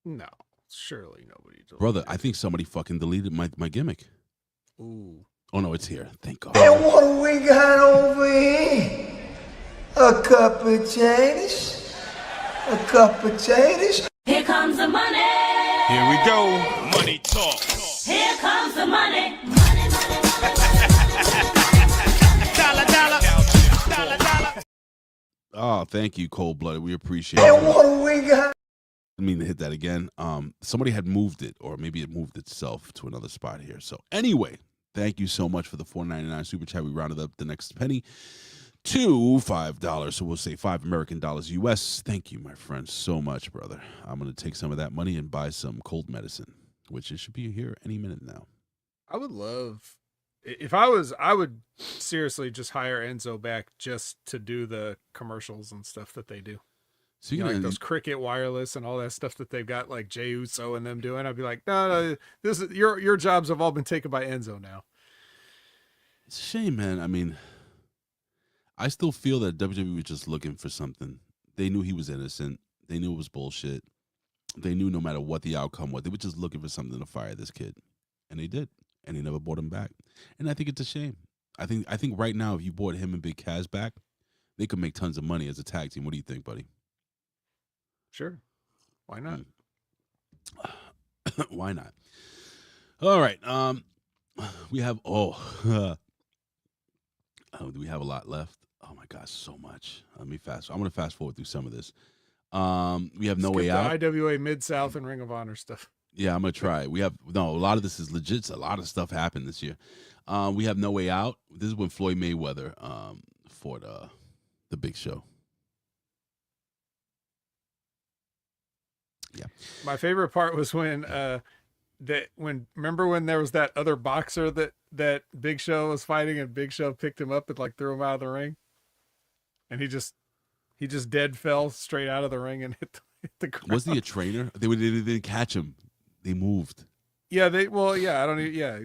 No, surely nobody deleted Brother, it. I think somebody fucking deleted my gimmick. Ooh. Oh, no, it's here. Thank God. And what do we got over here? A cup of potatoes? A cup of potatoes? Here comes the money. Here we go. Money talk. Here comes the money. Dollar, dollar. Dollar, dollar. Oh, thank you, Cold Blooded. We appreciate And it. what do we got? I mean to hit that again. Somebody had moved it, or maybe it moved itself to another spot here. So anyway, thank you so much for the $4.99 super chat. We rounded up the next penny to $5. So we'll say $5 American dollars US. Thank you, my friend, so much, brother. I'm gonna take some of that money and buy some cold medicine, which it should be here any minute now. I would love, if I would seriously just hire Enzo back just to do the commercials and stuff that they do. So like those Cricket Wireless and all that stuff that they've got, like Jey Uso and them doing. I'd be like, no, this is your jobs have all been taken by Enzo now. It's a shame, man. I mean, I still feel that WWE was just looking for something. They knew he was innocent. They knew it was bullshit. They knew no matter what the outcome was, they were just looking for something to fire this kid, and they did, and they never brought him back. And I think it's a shame. I think right now, if you brought him and Big Cass back, they could make tons of money as a tag team. What do you think, buddy? Sure. Why not? Why not? All right. We have do we have a lot left? Oh my gosh, so much. I'm gonna fast forward through some of this. We have No Way Out. IWA Mid-South and Ring of Honor stuff. Yeah, I'm gonna try. A lot of this is legit. A lot of stuff happened this year. We have No Way Out. This is when Floyd Mayweather fought the Big Show. Yeah. My favorite part was when remember when there was that other boxer that Big Show was fighting, and Big Show picked him up and like threw him out of the ring, and he just dead fell straight out of the ring and hit the ground. Was he a trainer? They didn't catch him. They moved. Yeah,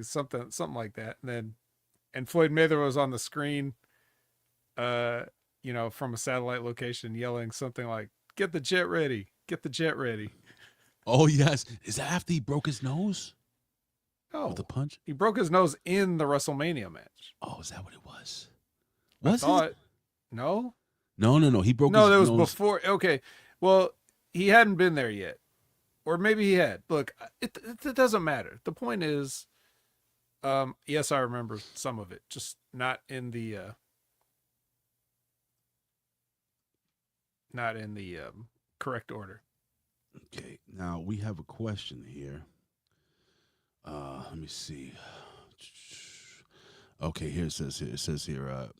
something like that. And Floyd Mayweather was on the screen, from a satellite location yelling something like, "Get the jet ready. Get the jet ready." Oh, yes. Is that after he broke his nose? No. With the punch? He broke his nose in the WrestleMania match. Oh, is that what it was? No? No. He broke his nose. No, that was before. Okay. Well, he hadn't been there yet. Or maybe he had. Look, it doesn't matter. The point is, yes, I remember some of it, just not in the correct order. Okay, now we have a question here. Let me see. Okay, here it says here.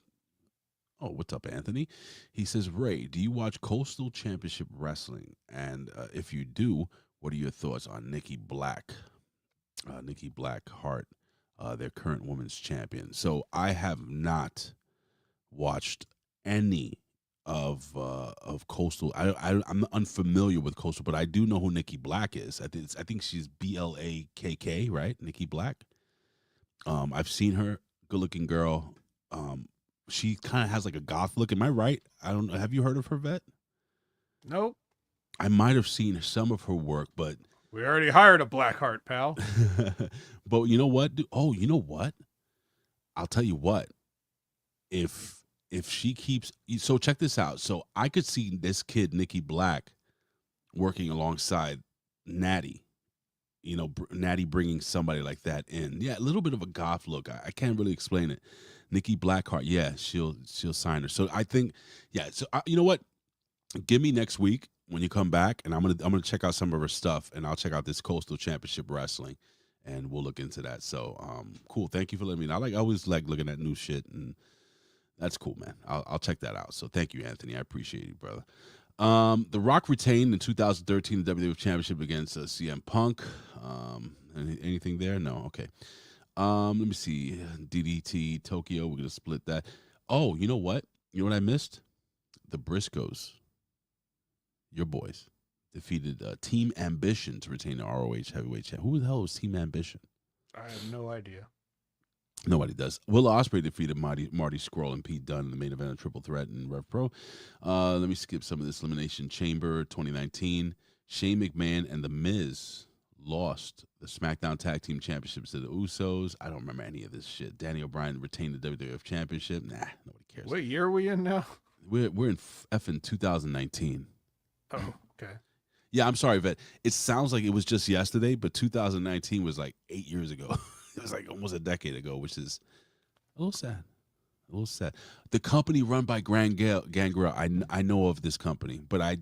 Oh, what's up, Anthony? He says, Ray, do you watch Coastal Championship Wrestling? And if you do, what are your thoughts on Nikki Blackheart, their current women's champion? So I have not watched any of Coastal. I'm unfamiliar with Coastal, but I do know who Nikki Black is. I think she's BLAKK, right? Nikki Black. I've seen her, good looking girl. She kind of has like a goth look. Am I right? I don't know. Have you heard of her, Vet? Nope. I might have seen some of her work, but We already hired a Blackheart, pal. but you know what? Oh, you know what? I'll tell you what. If she keeps, so check this out. So I could see this kid, Nikki Black, working alongside Natty. You know, Natty bringing somebody like that in. Yeah, a little bit of a goth look. I can't really explain it. Nikki Blackheart, yeah, she'll sign her. So I think, yeah. So you know what? Give me next week when you come back, and I'm gonna check out some of her stuff, and I'll check out this Coastal Championship Wrestling, and we'll look into that. So cool. Thank you for letting me know. I always like looking at new shit, and that's cool, man. I'll check that out. So thank you, Anthony. I appreciate you, brother. The Rock retained in 2013 the WWE Championship against CM Punk. Anything there? No. Okay. Let me see. DDT Tokyo. We're gonna split that. Oh, you know what? You know what I missed? The Briscoes, your boys, defeated Team Ambition to retain the ROH Heavyweight Champion. Who the hell was Team Ambition? I have no idea. Nobody does. Will Ospreay defeated Marty Scurll and Pete Dunne in the main event of Triple Threat and Rev Pro. Let me skip some of this. Elimination Chamber 2019. Shane McMahon and The Miz lost the SmackDown Tag Team Championships to the Usos. I don't remember any of this shit. Danny O'Brien retained the WWF Championship. Nah, nobody cares. What year are we in now? We're in effing 2019. Oh, okay. Yeah, I'm sorry, Vet. It sounds like it was just yesterday, but 2019 was like 8 years ago. It was like almost a decade ago, which is a little sad. A little sad. The company run by Gangrel, I know of this company, but I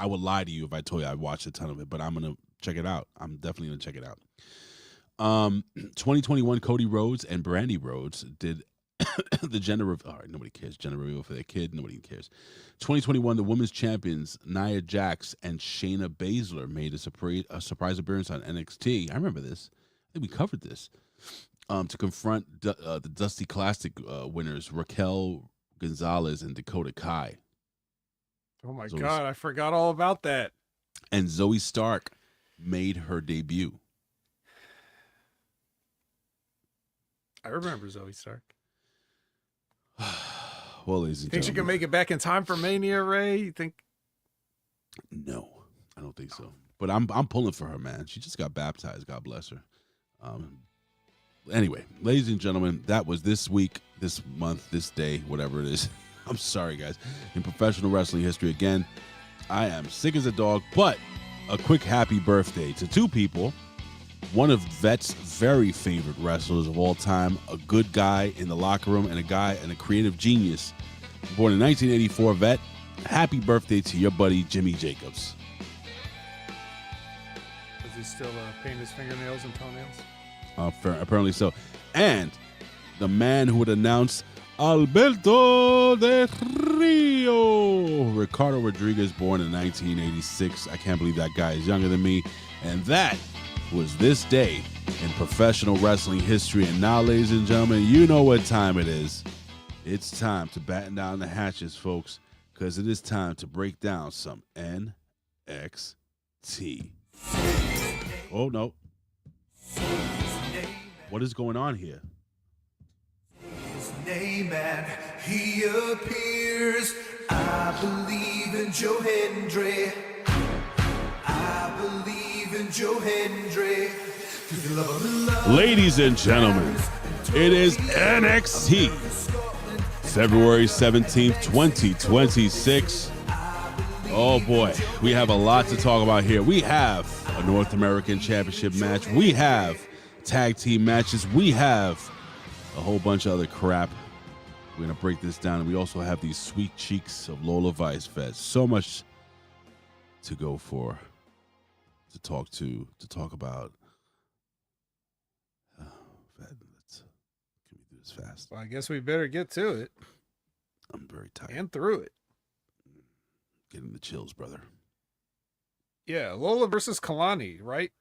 would lie to you if I told you I watched a ton of it, but I'm going to check it out. I'm definitely going to check it out. 2021, Cody Rhodes and Brandy Rhodes did the gender reveal. All right, nobody cares. Gender reveal for their kid. Nobody cares. 2021, the women's champions, Nia Jax and Shayna Baszler, made a surprise appearance on NXT. I remember this. I think we covered this. To confront the Dusty Classic winners, Raquel Gonzalez and Dakota Kai. Oh, my God. I forgot all about that. And Zoe Stark made her debut. I remember Zoe Stark. Well, ladies and Think she gentlemen, can make it back in time for Mania, Ray? You think? No, I don't think so. But I'm pulling for her, man. She just got baptized. God bless her. Anyway, ladies and gentlemen, that was this week, this month, this day, whatever it is. I'm sorry, guys. In professional wrestling history, again, I am sick as a dog, but a quick happy birthday to two people. One of Vet's very favorite wrestlers of all time, a good guy in the locker room, and a guy and a creative genius. Born in 1984, Vet, happy birthday to your buddy Jimmy Jacobs. Does he still paint his fingernails and toenails? Apparently so. And the man who would announce Alberto Del Rio, Ricardo Rodriguez, born in 1986. I can't believe that guy is younger than me. And that was this day in professional wrestling history. And now, ladies and gentlemen, you know what time it is. It's time to batten down the hatches, folks, because it is time to break down some NXT. Oh, no. What is going on here? His name and he appears. I believe in Joe Hendry. I believe in Joe Hendry. Ladies and gentlemen, it is NXT, February 17th, 2026. Oh boy, we have a lot to talk about here. We have a North American Championship match. We have tag team matches. We have a whole bunch of other crap. We're going to break this down. And we also have these sweet cheeks of Lola Vice Fest. So much to go for, to talk about. Can we do as fast. Well, I guess we better get to it. I'm very tired. And through it. Getting the chills, brother. Yeah, Lola versus Kelani, right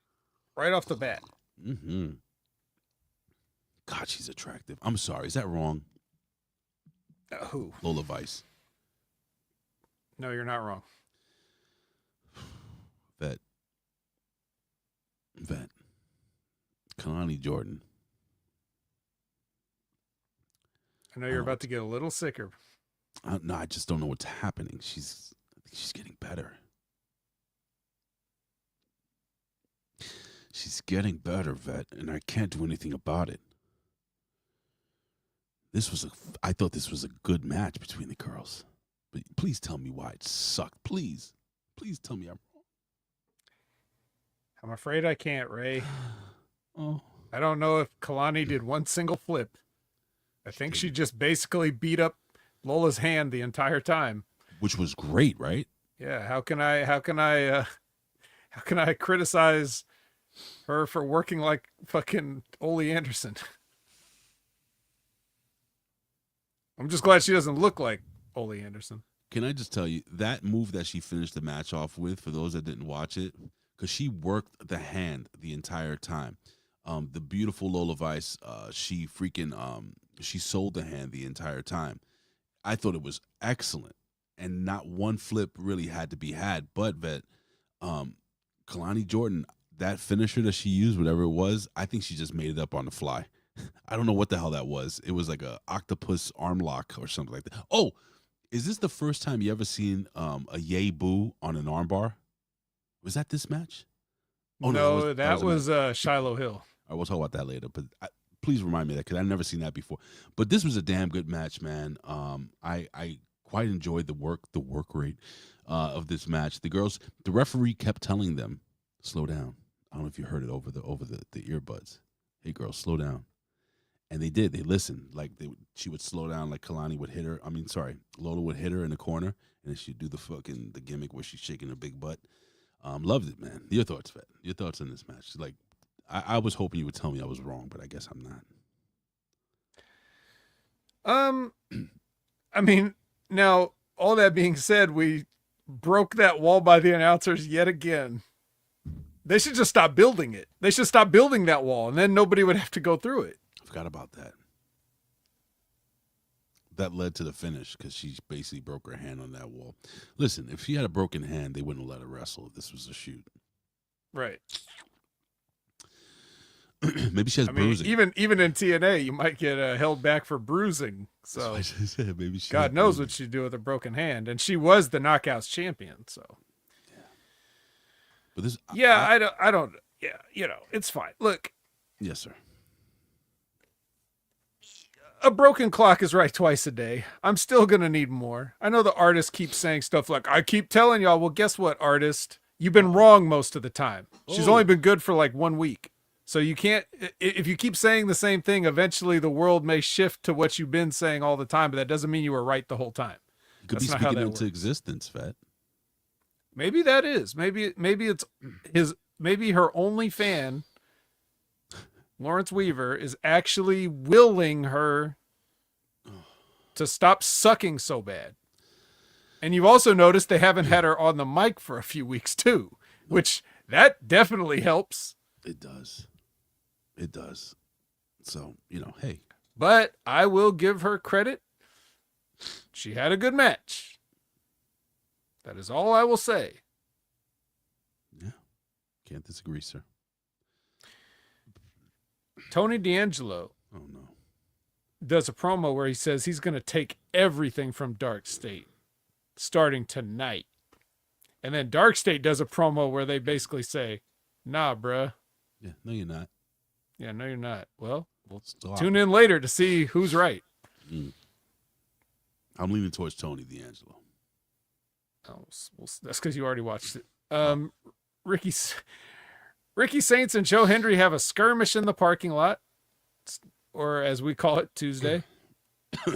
off the bat. Mm-hmm. God, she's attractive. I'm sorry. Is that wrong? Who? Lola Vice. No, you're not wrong. Vet. Kelani Jordan. I know you're about to get a little sicker. No, I just don't know what's happening. I think she's getting better. She's getting better, Vet, and I can't do anything about it. I thought this was a good match between the girls. But please tell me why it sucked. Please tell me I'm wrong. I'm afraid I can't, Ray. Oh. I don't know if Kelani did one single flip. I think she just basically beat up Lola's hand the entire time. Which was great, right? Yeah, how can I criticize her for working like fucking Ole Anderson? I'm just glad she doesn't look like Ole Anderson. Can I just tell you, that move that she finished the match off with, for those that didn't watch it, because she worked the hand the entire time. The beautiful Lola Vice, she sold the hand the entire time. I thought it was excellent, and not one flip really had to be had. But Kelani Jordan, that finisher that she used, whatever it was, I think she just made it up on the fly. I don't know what the hell that was. It was like a octopus arm lock or something like that. Oh, is this the first time you ever seen a yay boo on an armbar? Was that this match? Oh no, that was Shiloh Hill. I will talk about that later, but please remind me of that because I've never seen that before. But this was a damn good match, man. I quite enjoyed the work rate of this match. The referee kept telling them, slow down. I don't know if you heard it over the earbuds. Hey, girls, slow down. And they did. They listened. Like she would slow down, like Kelani would hit her. Lola would hit her in the corner, and then she'd do the gimmick where she's shaking her big butt. Loved it, man. Your thoughts, Vet? Your thoughts on this match? Like, I was hoping you would tell me I was wrong, but I guess I'm not. I mean, now all that being said, we broke that wall by the announcers yet again. They should just stop building it. They should stop building that wall, and then nobody would have to go through it. I forgot about that. That led to the finish because she basically broke her hand on that wall. Listen, if she had a broken hand, they wouldn't have let her wrestle if this was a shoot. Right. Maybe she has bruising. Even in TNA, you might get held back for bruising. So maybe God knows what she'd do with a broken hand, and she was the Knockouts champion. So yeah, but this I don't. Yeah, it's fine. Look. Yes, sir. A broken clock is right twice a day. I'm still going to need more. I know the artist keeps saying stuff like, I keep telling y'all, well, guess what, artist? You've been wrong most of the time. She's only been good for like 1 week. So you can't, if you keep saying the same thing, eventually the world may shift to what you've been saying all the time, but that doesn't mean you were right the whole time. You could be speaking into existence, Vet. Maybe that is. Maybe it's maybe her only fan, Lawrence Weaver, is actually willing her to stop sucking so bad. And you've also noticed they haven't had her on the mic for a few weeks too, which that definitely helps. It does. So, hey. But I will give her credit. She had a good match. That is all I will say. Yeah. Can't disagree, sir. Tony D'Angelo does a promo where he says he's going to take everything from DarkState starting tonight. And then DarkState does a promo where they basically say, nah, bruh. Yeah, no, you're not. Yeah, no, you're not. Well, we'll Stop. Tune in later to see who's right. I'm leaning towards Tony D'Angelo. Oh, well, that's because you already watched it. Ricky Saints and Joe Hendry have a skirmish in the parking lot, or as we call it, Tuesday.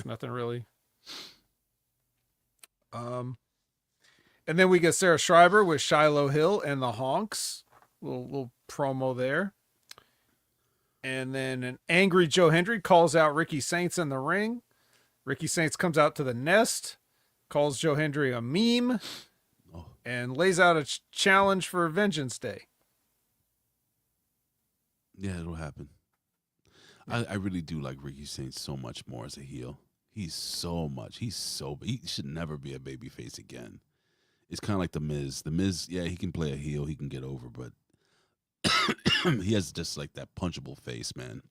Nothing really. And then we get Sarah Schreiber with Shiloh Hill and the Honks. Little promo there. And then an angry Joe Hendry calls out Ricky Saints in the ring. Ricky Saints comes out to the nest, calls Joe Hendry a meme, and lays out a challenge for Vengeance Day. Yeah, it'll happen. I really do like Ricky Saints so much more as a heel. He should never be a babyface again. It's kind of like The Miz. The Miz, yeah, he can play a heel, he can get over, but he has just like that punchable face, man.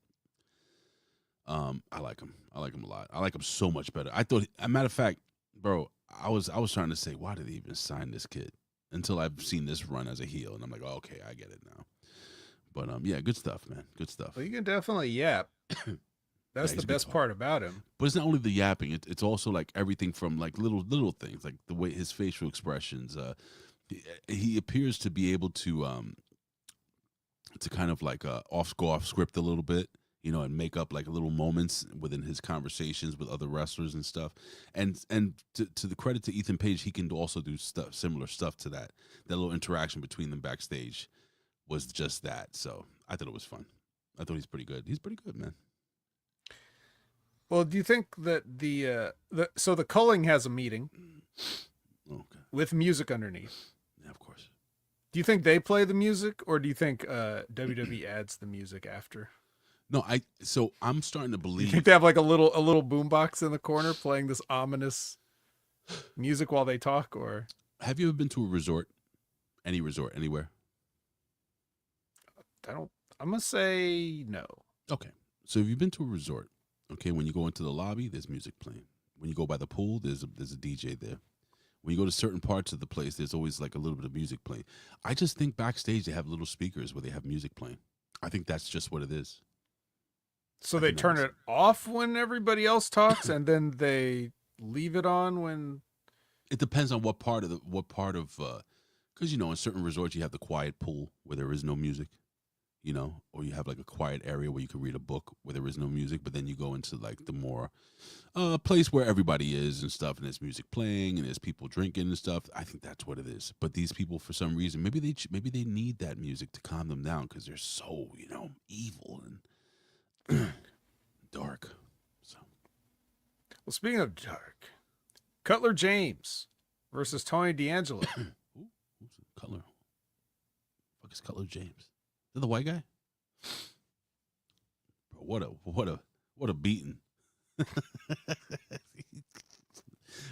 I like him. I like him a lot. I like him so much better. I thought, a matter of fact, bro, I was trying to say, why did they even sign this kid? Until I've seen this run as a heel, and I'm like, oh, okay, I get it now. But yeah, good stuff, man. Good stuff. Well, you can definitely yap. That's the best part about him. But it's not only the yapping; it's also like everything from like little things, like the way his facial expressions. He appears to be able to kind of like go off script a little bit, you know, and make up like little moments within his conversations with other wrestlers and stuff. And to the credit to Ethan Page, he can also do similar stuff to that. That little interaction between them backstage was just that. So I thought it was fun. I thought he's pretty good. He's pretty good, man. Well, do you think that so the Culling has a meeting with music underneath? Yeah, of course. Do you think they play the music, or do you think WWE adds the music after? No, I'm starting to believe. You think they have like a little boombox in the corner playing this ominous music while they talk? Or have you ever been to a resort? Any resort, anywhere? I'm gonna say no. Okay, so if you've been to a resort, okay, when you go into the lobby, there's music playing. When you go by the pool, there's a DJ there. When you go to certain parts of the place, there's always like a little bit of music playing. I just think backstage they have little speakers where they have music playing. I think that's just what it is. So they turn it off when everybody else talks, and then they leave it on when. It depends on what part of because you know, in certain resorts you have the quiet pool where there is no music. You know, or you have like a quiet area where you can read a book where there is no music, but then you go into like the more place where everybody is and stuff, and there's music playing and there's people drinking and stuff. I think that's what it is. But these people, for some reason, maybe they need that music to calm them down because they're so, you know, evil and dark. So, well, speaking of dark, Cutler James versus Tony D'Angelo. Who's Cutler? Fuck is Cutler James? Is that the white guy? Bro, what a beating. It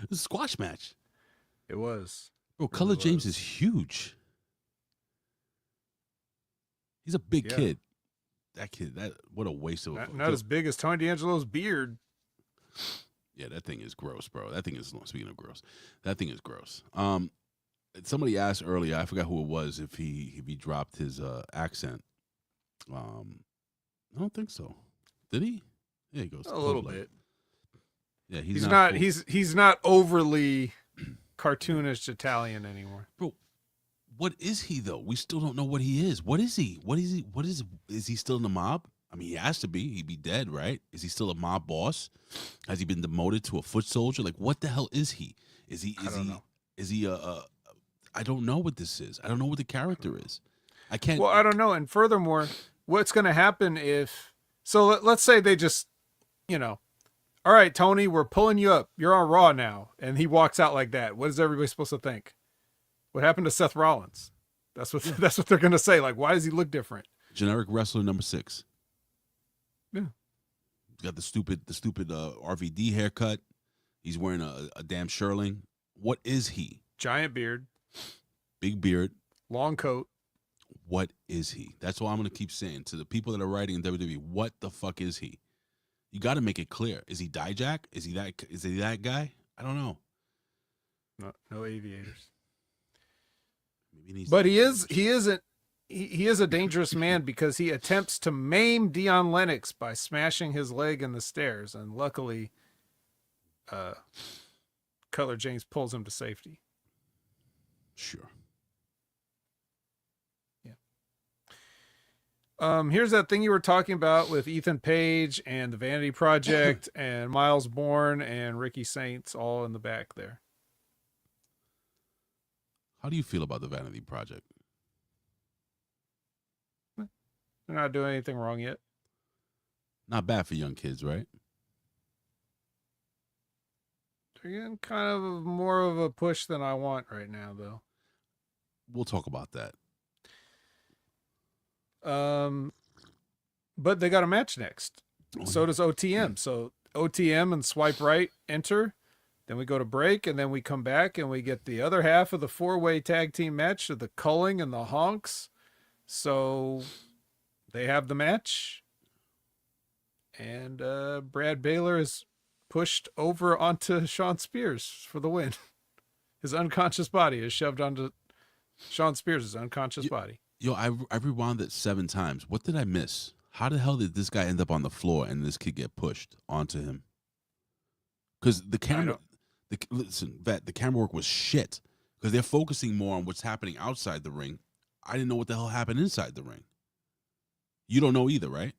was a squash match. It was. Bro, Cutler James is huge. He's a big kid. What a waste of not as big as Tony D'Angelo's beard. Yeah, that thing is gross, bro. That thing is, speaking of gross, that thing is gross. Somebody asked earlier, I forgot who it was, if he dropped his accent. I don't think so. Did he? Yeah, he goes a little bit. Yeah, he's not overly cartoonish Italian anymore. Bro, what is he though? We still don't know what he is. What is he? Is he still in the mob? I mean, he has to be. He'd be dead, right? Is he still a mob boss? Has he been demoted to a foot soldier? Like, what the hell is he? I don't know what this is. I don't know what the character is. I can't. Well, I don't know. And furthermore, what's going to happen let's say they just, you know, all right, Tony, we're pulling you up. You're on Raw now. And he walks out like that. What is everybody supposed to think? What happened to Seth Rollins? That's what they're going to say. Like, why does he look different? Generic wrestler number 6. Yeah. He's got the stupid RVD haircut. He's wearing a damn shirling. What is he? Giant beard. Big beard. Long coat. What is he? That's what I'm going to keep saying to the people that are writing in WWE. What the fuck is he? You got to make it clear. Is he Dijak? Is he that guy? I don't know. No aviators. Maybe but he is a dangerous man because he attempts to maim Dion Lennox by smashing his leg in the stairs, and luckily, Cutler James pulls him to safety. Sure. Here's that thing you were talking about with Ethan Page and the Vanity Project and Miles Bourne and Ricky Saints all in the back there. How do you feel about the Vanity Project? They're not doing anything wrong yet. Not bad for young kids, right? They're getting kind of more of a push than I want right now, though. We'll talk about that. But they got a match next. So does OTM. So OTM and Swipe Right enter. Then we go to break, and then we come back, and we get the other half of the 4-way tag team match of the Culling and the Honks. So they have the match. And Brad Baylor is pushed over onto Shawn Spears for the win. His unconscious body is shoved onto Shawn Spears' unconscious body. Yo, I rewound it 7 times. What did I miss? How the hell did this guy end up on the floor and this kid get pushed onto him? Because the camera, listen, Vet, the camera work was shit. Because they're focusing more on what's happening outside the ring. I didn't know what the hell happened inside the ring. You don't know either, right?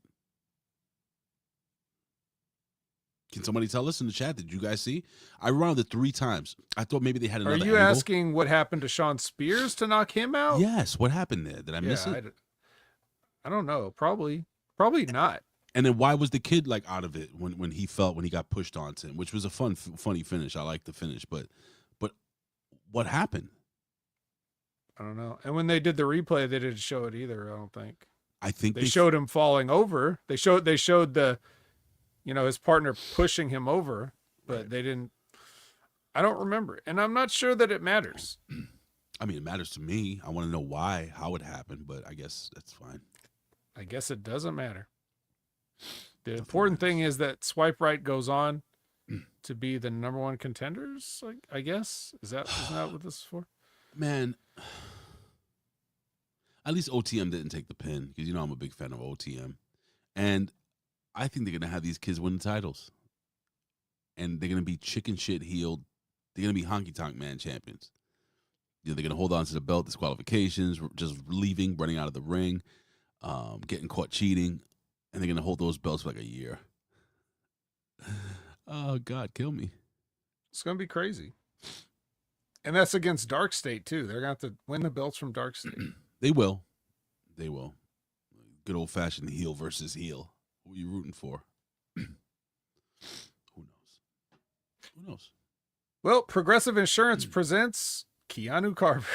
Can somebody tell us in the chat? Did you guys see? I rewound it 3 times. I thought maybe they had another Are you angle. asking what happened to Shawn Spears to knock him out? Yes. What happened there? Did I miss it? I don't know. Probably not. And then why was the kid like out of it when he got pushed onto him, which was a funny finish. I like the finish, but what happened? I don't know. And when they did the replay, they didn't show it either. I don't think. I think they showed him falling over. They showed the, his partner pushing him over, but they didn't. I don't remember, and I'm not sure that it matters. I mean, it matters to me. I want to know how it happened, but I guess that's fine. I guess it doesn't matter. The important thing is that Swipe Right goes on to be the number 1 contenders, I guess. Isn't that what this is for? Man, at least OTM didn't take the pin, because I'm a big fan of OTM. And I think they're going to have these kids win the titles. And they're going to be chicken shit heeled. They're going to be honky tonk man champions. They're going to hold on to the belt, disqualifications, just leaving, running out of the ring, getting caught cheating. And they're going to hold those belts for like a year. Oh, God, kill me. It's going to be crazy. And that's against DarkState, too. They're going to have to win the belts from DarkState. They will. Good old-fashioned heel versus heel. Who are you rooting for? Who knows? Well, Progressive Insurance presents Keanu Carver.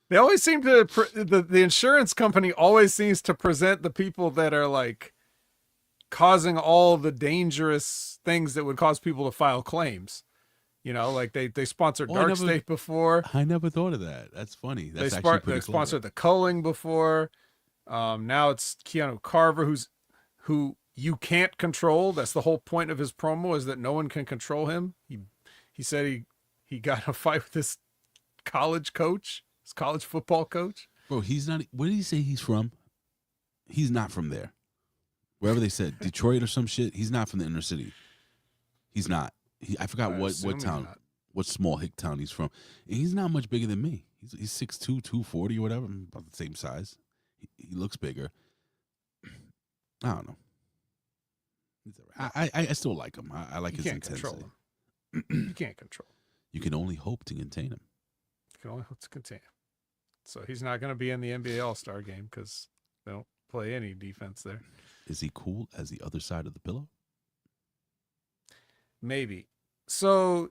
They always seem to, the insurance company always seems to present the people that are like causing all the dangerous things that would cause people to file claims. Like they sponsored DarkState before. I never thought of that. That's funny. That's they sponsored the Culling before. Now it's Keanu Carver, who you can't control. That's the whole point of his promo, is that no one can control him. He said he got in a fight with his college coach. His college football coach. Bro, he's not. Where did he say he's from? He's not from there. Wherever they said, Detroit or some shit. He's not from the inner city. He's not. I forgot what town, what small hick town he's from. And he's not much bigger than me. He's 6'2", 240 or whatever. I'm about the same size. He looks bigger. I don't know. I still like him. I like his intensity. Control him. You can't control him. You can only hope to contain him. You can only hope to contain him. So he's not going to be in the NBA All-Star game because they don't play any defense there. Is he cool as the other side of the pillow? Maybe. So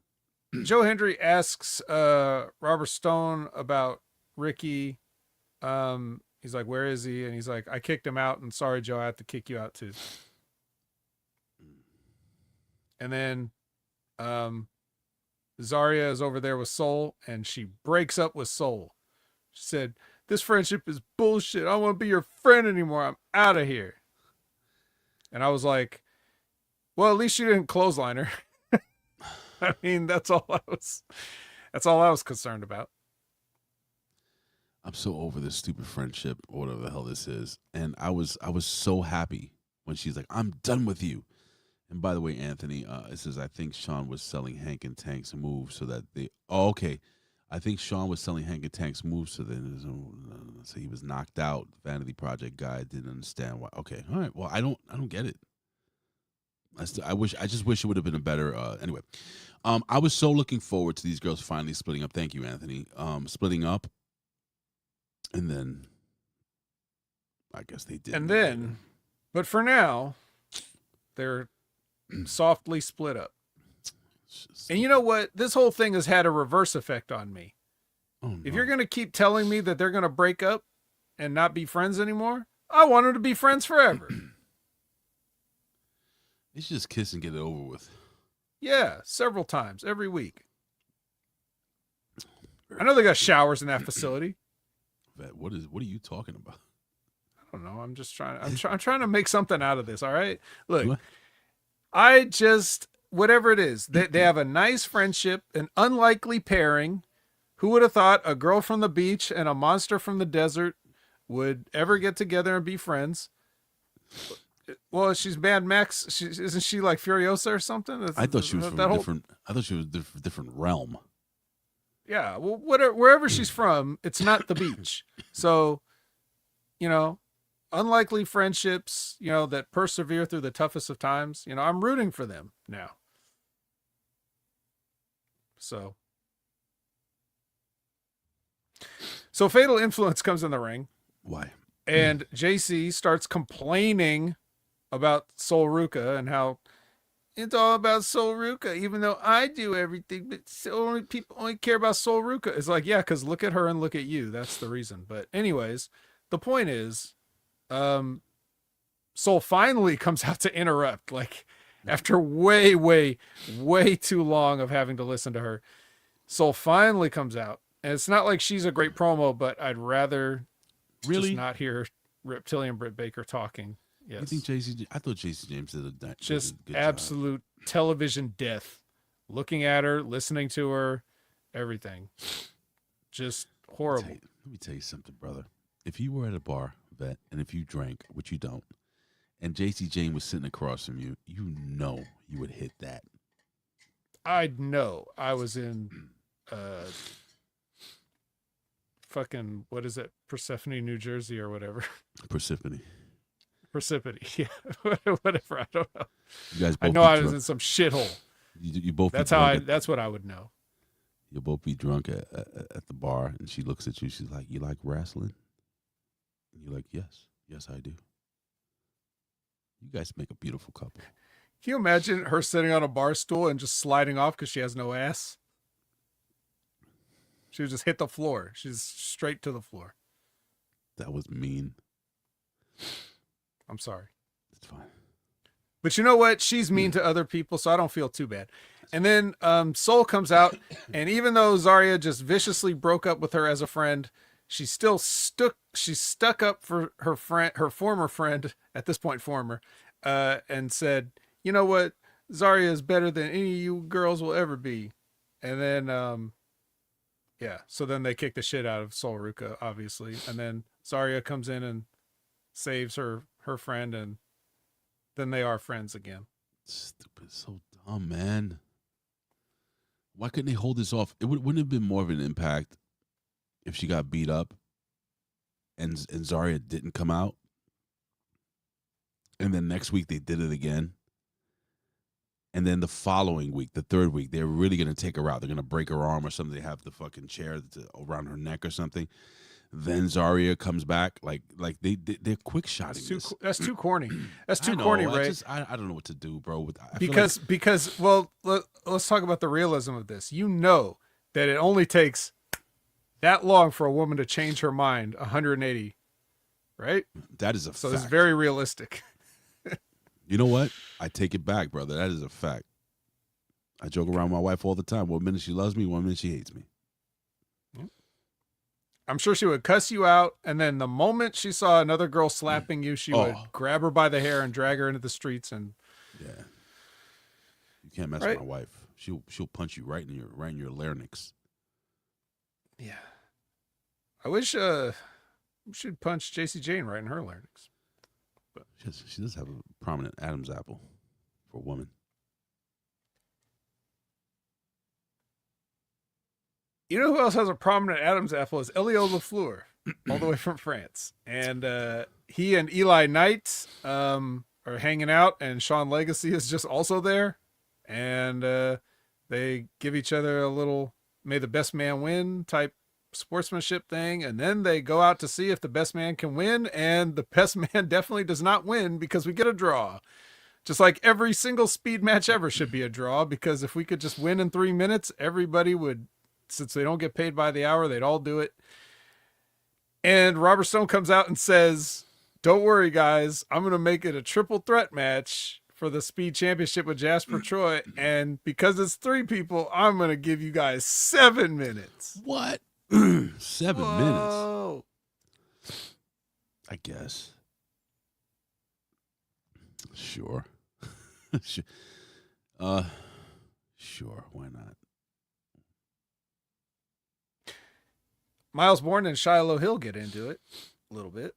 Joe Hendry asks Robert Stone about Ricky. He's like, where is he? And he's like, I kicked him out, and sorry, Joe, I have to kick you out too. And then Zarya is over there with Soul, and she breaks up with Soul. She said, this friendship is bullshit. I don't want to be your friend anymore. I'm out of here. And I was like, well, at least you didn't clothesline her. I mean, that's all I was concerned about. I'm so over this stupid friendship, or whatever the hell this is. And I was so happy when she's like, I'm done with you. And by the way, Anthony, it says, I think Shawn was selling Hank and Tank's moves so that they, okay. I think Shawn was selling Hank and Tank's moves so he was knocked out. Vanity Project guy didn't understand why. Okay. All right. Well, I don't get it. I just wish it would have been a better, anyway. I was so looking forward to these girls finally splitting up. Thank you, Anthony. Splitting up. And then I guess they did. And then, but for now, They're softly split up. And you know what? This whole thing has had a reverse effect on me. Oh, no. If you're going to keep telling me that they're going to break up and not be friends anymore, I want them to be friends forever. They should just kiss and get it over with. Yeah, several times every week. I know they got showers in that facility. What are you talking about? I don't know. I'm just trying. I'm trying to make something out of this. All right. Look, What? Whatever it is, they have a nice friendship, an unlikely pairing. Who would have thought a girl from the beach and a monster from the desert would ever get together and be friends? Well, she's Mad Max. Isn't she like Furiosa or something? I thought she was from different. I thought she was a different realm. Yeah, well, wherever she's from, it's not the beach. So, unlikely friendships, that persevere through the toughest of times. I'm rooting for them now. So Fatal Influence comes in the ring. Why? And JC starts complaining about Sol Ruka and how it's all about Sol Ruka, even though I do everything, but people only care about Sol Ruka. It's like, yeah, because look at her and look at you. That's the reason. But anyways, the point is, Sol finally comes out to interrupt, like after way, way, way too long of having to listen to her. Sol finally comes out. And it's not like she's a great promo, but I'd rather Really? just not hear Reptilian Britt Baker talking. Yes. You think JC? I thought JC James did a Just good absolute television death. Looking at her, listening to her, everything. Just horrible. Let me tell you something, brother. If you were at a bar, Vet, and if you drank, which you don't, and JC James was sitting across from you, you would hit that. I'd know. I was in fucking, what is it? Persephone, New Jersey or whatever. Persephone. Yeah. Whatever. I don't know. You guys both I know I was in some shithole. You both. That's that's what I would know. You'll both be drunk at the bar, and she looks at you. She's like, "You like wrestling?" And you're like, "Yes, I do." You guys make a beautiful couple. Can you imagine her sitting on a bar stool and just sliding off because she has no ass? She would just hit the floor. She's straight to the floor. That was mean. I'm sorry. It's fine. But you know what? She's mean to other people, so I don't feel too bad. And then Sol comes out, and even though Zarya just viciously broke up with her as a friend, she's still stuck. She's stuck up for her friend, her former friend, at this point former, and said, "You know what? Zarya is better than any of you girls will ever be." And then, yeah. So then they kick the shit out of Sol Ruka, obviously, and then Zarya comes in and saves her friend, and then they are friends again. Stupid, so dumb, man. Why couldn't they hold this off? Wouldn't it have been more of an impact if she got beat up and Zarya didn't come out, and then next week they did it again, and then the following week, the third week, they're really going to take her out. They're going to break her arm or something. They have the fucking chair around her neck or something. Then Zarya comes back, like they're quick shotting. That's too corny. That's too corny, right? I don't know what to do, bro. Because well, let's talk about the realism of this. You know that it only takes that long for a woman to change her mind 180, right? That is a so fact. It's very realistic. You know what? I take it back, brother. That is a fact. I joke around with my wife all the time. One minute she loves me, one minute she hates me. I'm sure she would cuss you out, and then the moment she saw another girl slapping you, she would grab her by the hair and drag her into the streets. And yeah, you can't mess with my wife. She'll punch you right in your larynx. Yeah, I wish she'd punch JC Jane right in her larynx. But she does have a prominent Adam's apple for a woman. You know who else has a prominent Adam's apple is Elio LeFleur, all the way from France. And he and Eli Knight are hanging out, and Shawn Legacy is just also there. And they give each other a little may the best man win type sportsmanship thing. And then they go out to see if the best man can win. And the best man definitely does not win because we get a draw. Just like every single speed match ever should be a draw, because if we could just win in 3 minutes, everybody would, since they don't get paid by the hour, they'd all do it. And Robert Stone comes out and says, don't worry, guys, I'm going to make it a triple threat match for the Speed Championship with Jasper Troy. And because it's 3 people, I'm going to give you guys 7 minutes. What? 7 Whoa. minutes? I guess. Sure. Sure. Why not? Miles Bourne and Shiloh Hill get into it a little bit,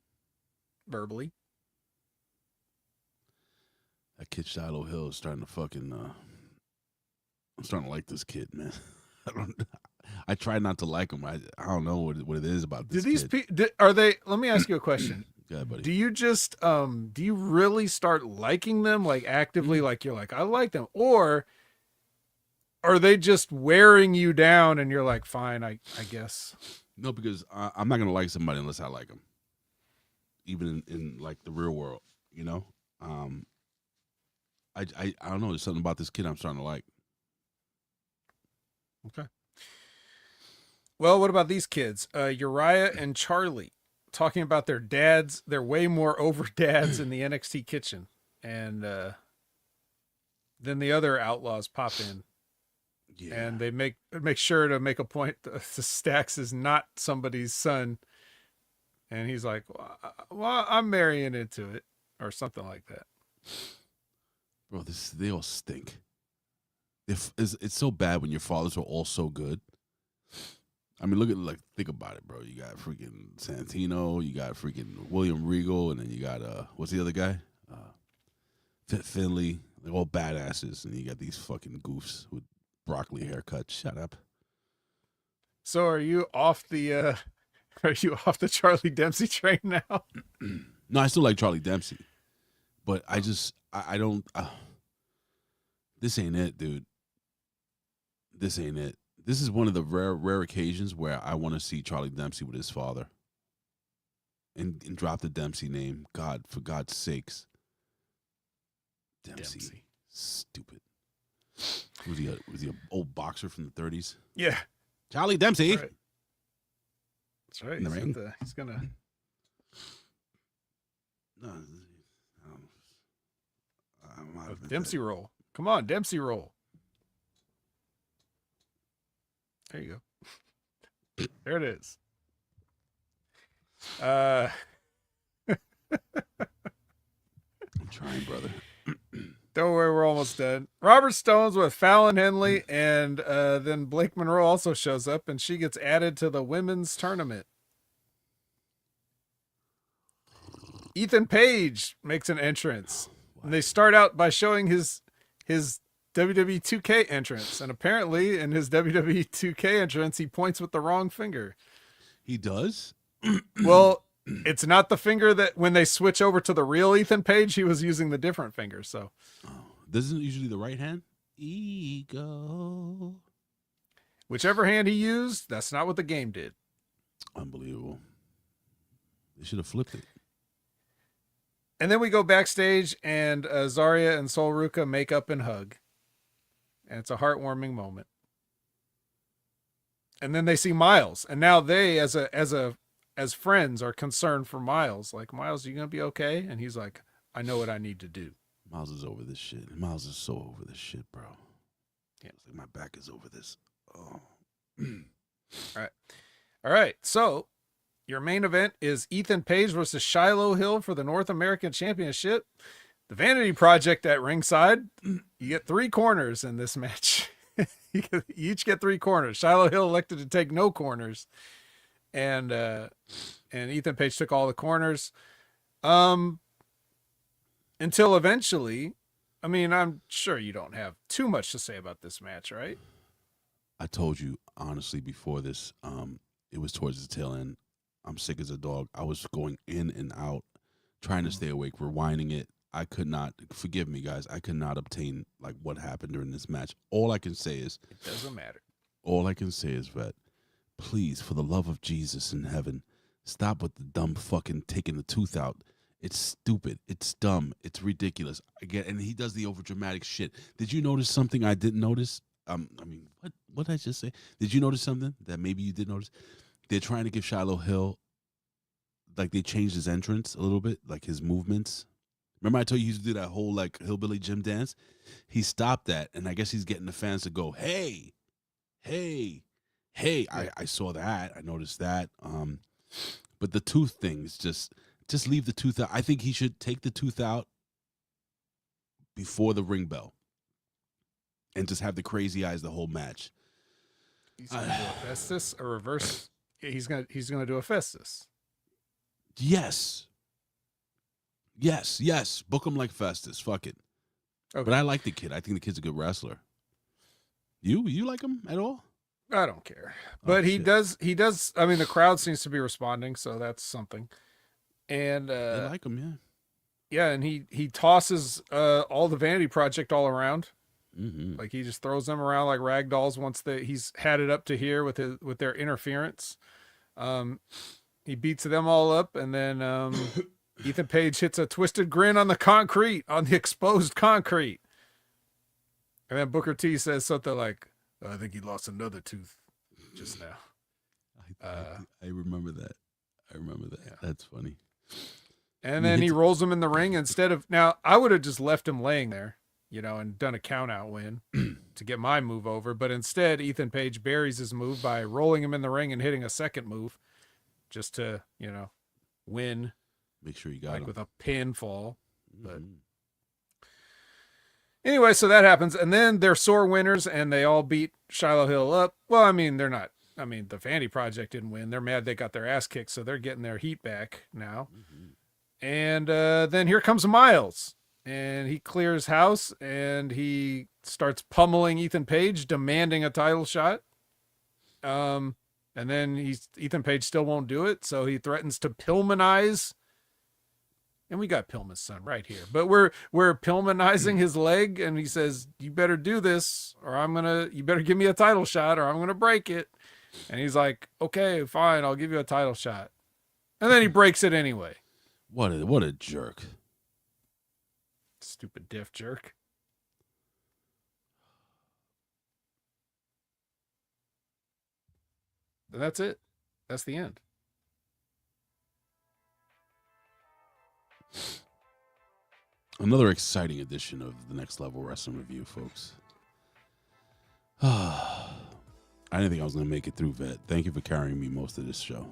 verbally. That kid Shiloh Hill is starting to fucking. I'm starting to like this kid, man. I try not to like him. I don't know what it is about this. Do these kid. are they? Let me ask you a question. Yeah, buddy. Do you just do you really start liking them, like actively, like you're like, I like them, or are they just wearing you down and you're like, fine, I guess? No, because I'm not gonna like somebody unless I like them, even in like the real world, you know. I don't know. There's something about this kid I'm starting to like. Okay. Well, what about these kids? Uriah and Charlie talking about their dads. They're way more over dads in the NXT kitchen, and then the other outlaws pop in. Yeah. And they make sure to make a point that Stax is not somebody's son. And he's like, well, I'm marrying into it, or something like that. Bro, they all stink. It's so bad when your fathers are all so good. I mean, think about it, bro. You got freaking Santino, you got freaking William Regal, and then you got, what's the other guy? Finley. They're all badasses, and you got these fucking goofs with broccoli haircut. Shut up. So are you off the Charlie Dempsey train now? No, I still like Charlie Dempsey, but I don't. This ain't it, dude. This ain't it. This is one of the rare occasions where I want to see Charlie Dempsey with his father, and drop the Dempsey name. God, for God's sakes. Dempsey. Stupid. Was he an old boxer from the 30s? Yeah. Charlie Dempsey. That's right. He's gonna. No, Dempsey roll. Come on, Dempsey roll. There you go. There it is. I'm trying, brother. Don't worry, we're almost done. Robert Stone's with Fallon Henley, and then Blake Monroe also shows up, and she gets added to the women's tournament. Ethan Page makes an entrance, and they start out by showing his WWE 2K entrance, and apparently in his WWE 2K entrance, he points with the wrong finger. He does? Well, it's not the finger that when they switch over to the real Ethan Page, he was using the different finger. So, isn't it usually the right hand? Ego. Whichever hand he used, that's not what the game did. Unbelievable. They should have flipped it. And then we go backstage, and Zarya and Sol Ruka make up and hug. And it's a heartwarming moment. And then they see Miles, and now they, as friends, are concerned for Miles. Like, Miles, are you gonna be okay? And he's like, I know what I need to do. Miles is over this shit. Miles is so over this shit, bro. Yeah, it's like my back is over this. Oh. All right. So your main event is Ethan Page versus Shiloh Hill for the North American Championship. The Vanity Project at ringside. You get 3 corners in this match. You each get 3 corners. Shiloh Hill elected to take no corners, and Ethan Page took all the corners. Until eventually, I mean, I'm sure you don't have too much to say about this match, right? I told you honestly before this. It was towards the tail end. I'm sick as a dog. I was going in and out, trying to stay awake, rewinding it. I could not, forgive me, guys, I could not obtain like what happened during this match. All I can say is, it doesn't matter. All I can say is that, please, for the love of Jesus in heaven, stop with the dumb fucking taking the tooth out It's stupid. It's dumb. It's ridiculous. And he does the overdramatic shit. Did you notice something I didn't notice? I mean, what did I just say? Did you notice something that maybe you did notice? They're trying to give Shiloh Hill, like they changed his entrance a little bit, like his movements. Remember I told you he used to do that whole like hillbilly gym dance? He stopped that, and I guess he's getting the fans to go, hey, hey, hey. I saw that. I noticed that. But the tooth thing is just leave the tooth out. I think he should take the tooth out before the ring bell and just have the crazy eyes the whole match. He's gonna do a Festus, a reverse. He's gonna do a Festus. Yes. Book him like Festus. Fuck it. Okay. But I like the kid. I think the kid's a good wrestler. You like him at all? I don't care. But he does. I mean, the crowd seems to be responding, so that's something. And they like him, yeah. Yeah, and he tosses all the Vanity Project all around. Mm-hmm. Like he just throws them around like rag dolls once he's had it up to here with their interference. He beats them all up, and then Ethan Page hits a twisted grin on the exposed concrete. And then Booker T says something like, I think he lost another tooth just now. I remember that. Yeah. That's funny. And then he rolls him in the ring instead of... Now, I would have just left him laying there, and done a count-out win to get my move over. But instead, Ethan Page buries his move by rolling him in the ring and hitting a second move just to, win. Make sure you got like him. with a pinfall. But Mm-hmm. anyway, so that happens. And then they're sore winners, and they all beat Shiloh Hill up. Well, I mean, they're not. I mean, the Vanity Project didn't win. They're mad they got their ass kicked, so they're getting their heat back now. Mm-hmm. And then here comes Miles, and he clears house, and he starts pummeling Ethan Page, demanding a title shot. And then Ethan Page still won't do it, so he threatens to Pillmanize. And we got Pillman's son right here, but we're Pillmanizing his leg, and he says, "You better do this, or you better give me a title shot, or I'm gonna break it." And he's like, "Okay, fine, I'll give you a title shot." And then he breaks it anyway. What a jerk. Stupid diff jerk. And that's it. That's the end. Another exciting edition of the Next Level Wrestling Review, folks. I didn't think I was going to make it through, Vet. Thank you for carrying me most of this show.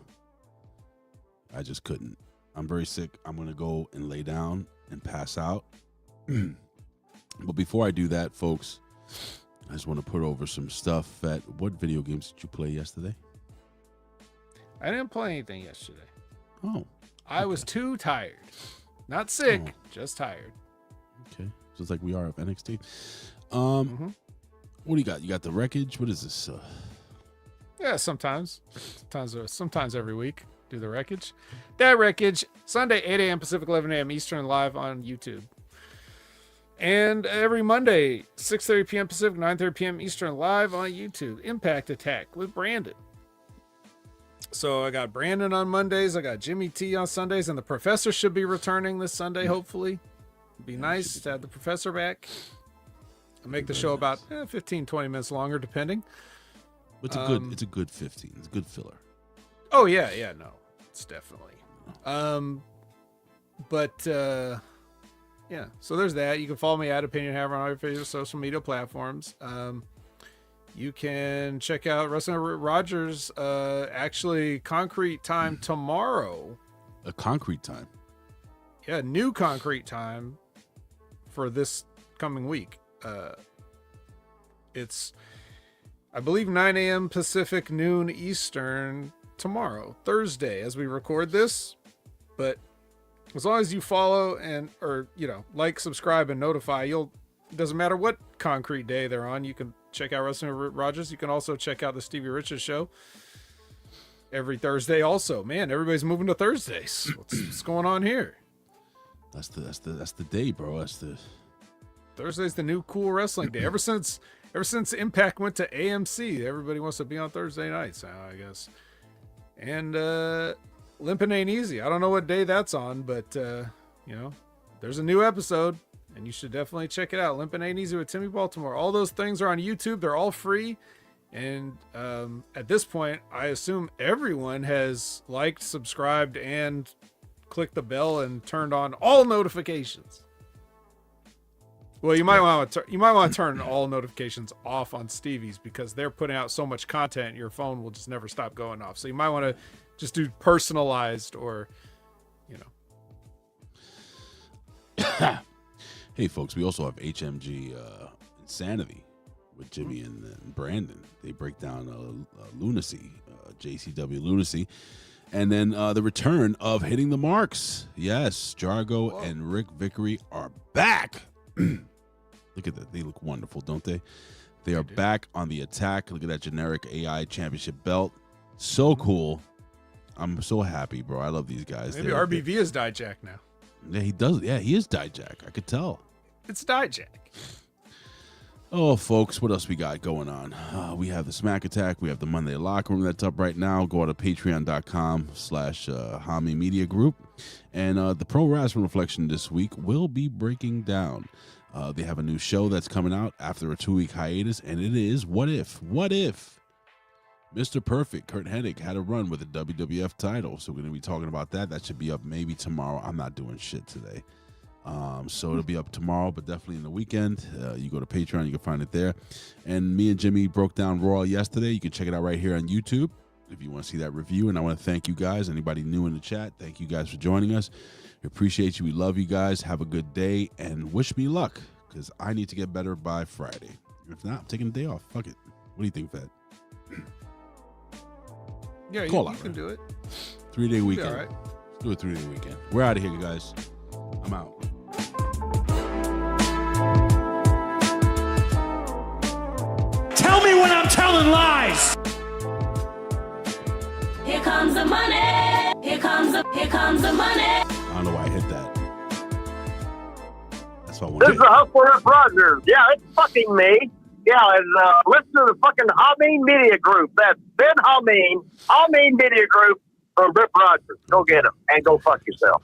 I just couldn't. I'm very sick. I'm going to go and lay down and pass out. But before I do that, folks, I just want to put over some stuff. Vet, what video games did you play yesterday? I didn't play anything yesterday. Oh. I was too tired. Not sick, just tired. Okay. Just like we are of NXT. What do you got? You got the wreckage? What is this? Yeah, sometimes every week, do the wreckage. That wreckage, Sunday, 8 a.m. Pacific, 11 a.m. Eastern, live on YouTube. And every Monday, 6:30 p.m. Pacific, 9:30 p.m. Eastern, live on YouTube. Impact Attack with Brandon. So I got Brandon on Mondays. I got Jimmy T on Sundays. And the professor should be returning this Sunday, hopefully. It'd be nice to have the professor back. I'll make the show about 15, 20 minutes longer, depending. It's a good 15. It's a good filler. Oh, yeah, no. It's definitely. Yeah, so there's that. You can follow me at Opinion Haver on all your favorite social media platforms. You can check out Wrestling Rogers, actually Concrete Time tomorrow. A Concrete Time? Yeah, new Concrete Time for this coming week. It's, I believe, 9 a.m. Pacific, noon Eastern tomorrow, Thursday, as we record this. But as long as you follow or like, subscribe, and notify, it doesn't matter what concrete day they're on, you can check out Wrestling Rogers. You can also check out the Stevie Richards Show every Thursday also. Man, everybody's moving to Thursdays. What's going on here? That's the day, bro. Thursday's the new cool wrestling day. Ever since Impact went to AMC, everybody wants to be on Thursday nights now, I guess. And Limpin' Ain't Easy. I don't know what day that's on, but there's a new episode, and you should definitely check it out. Limpin' Ain't Easy with Timmy Baltimore. All those things are on YouTube. They're all free. And at this point, I assume everyone has liked, subscribed, and clicked the bell and turned on all notifications. Well, you might want to turn all notifications off on Stevie's because they're putting out so much content, your phone will just never stop going off. So you might want to just do personalized or, Hey, folks, we also have HMG Insanity with Jimmy and Brandon. They break down Lunacy, JCW Lunacy. And then the return of Hitting the Marks. Yes, Jargo and Rick Vickery are back. Look at that. They look wonderful, don't they? They are back on the attack. Look at that generic AI championship belt. So cool. I'm so happy, bro. I love these guys. Maybe RBV is Dijak now. Yeah, he does. Yeah, he is Dijak. I could tell. It's Dijak. Oh, folks, what else we got going on? We have the Smack Attack. We have the Monday Locker Room that's up right now. Go to patreon.com/Hami Media Group. And the Pro Wrestling Reflection this week will be breaking down. They have a new show that's coming out after a 2-week hiatus, and it is What If? What If Mr. Perfect, Kurt Hennig, had a run with the WWF title? So we're going to be talking about that. That should be up maybe tomorrow. I'm not doing shit today. So it'll be up tomorrow, but definitely in the weekend. You go to Patreon, you can find it there. And me and Jimmy broke down Raw yesterday. You can check it out right here on YouTube if you want to see that review. And I want to thank you guys. Anybody new in the chat, thank you guys for joining us. We appreciate you. We love you guys. Have a good day and wish me luck because I need to get better by Friday. If not, I'm taking a day off. Fuck it. What do you think, Fed? Yeah, you can do it. 3-day weekend. All right. Let's do a 3-day weekend. We're out of here, guys. I'm out. Tell me when I'm telling lies. Here comes the money. Here comes the money. I don't know why I hit that. That's what I want to This is the Hustler Rip Rogers. Yeah, it's fucking me. Yeah, and listen to the fucking Hameen Media Group. That's Ben Hameen Media Group from Rip Rogers. Go get him and go fuck yourself.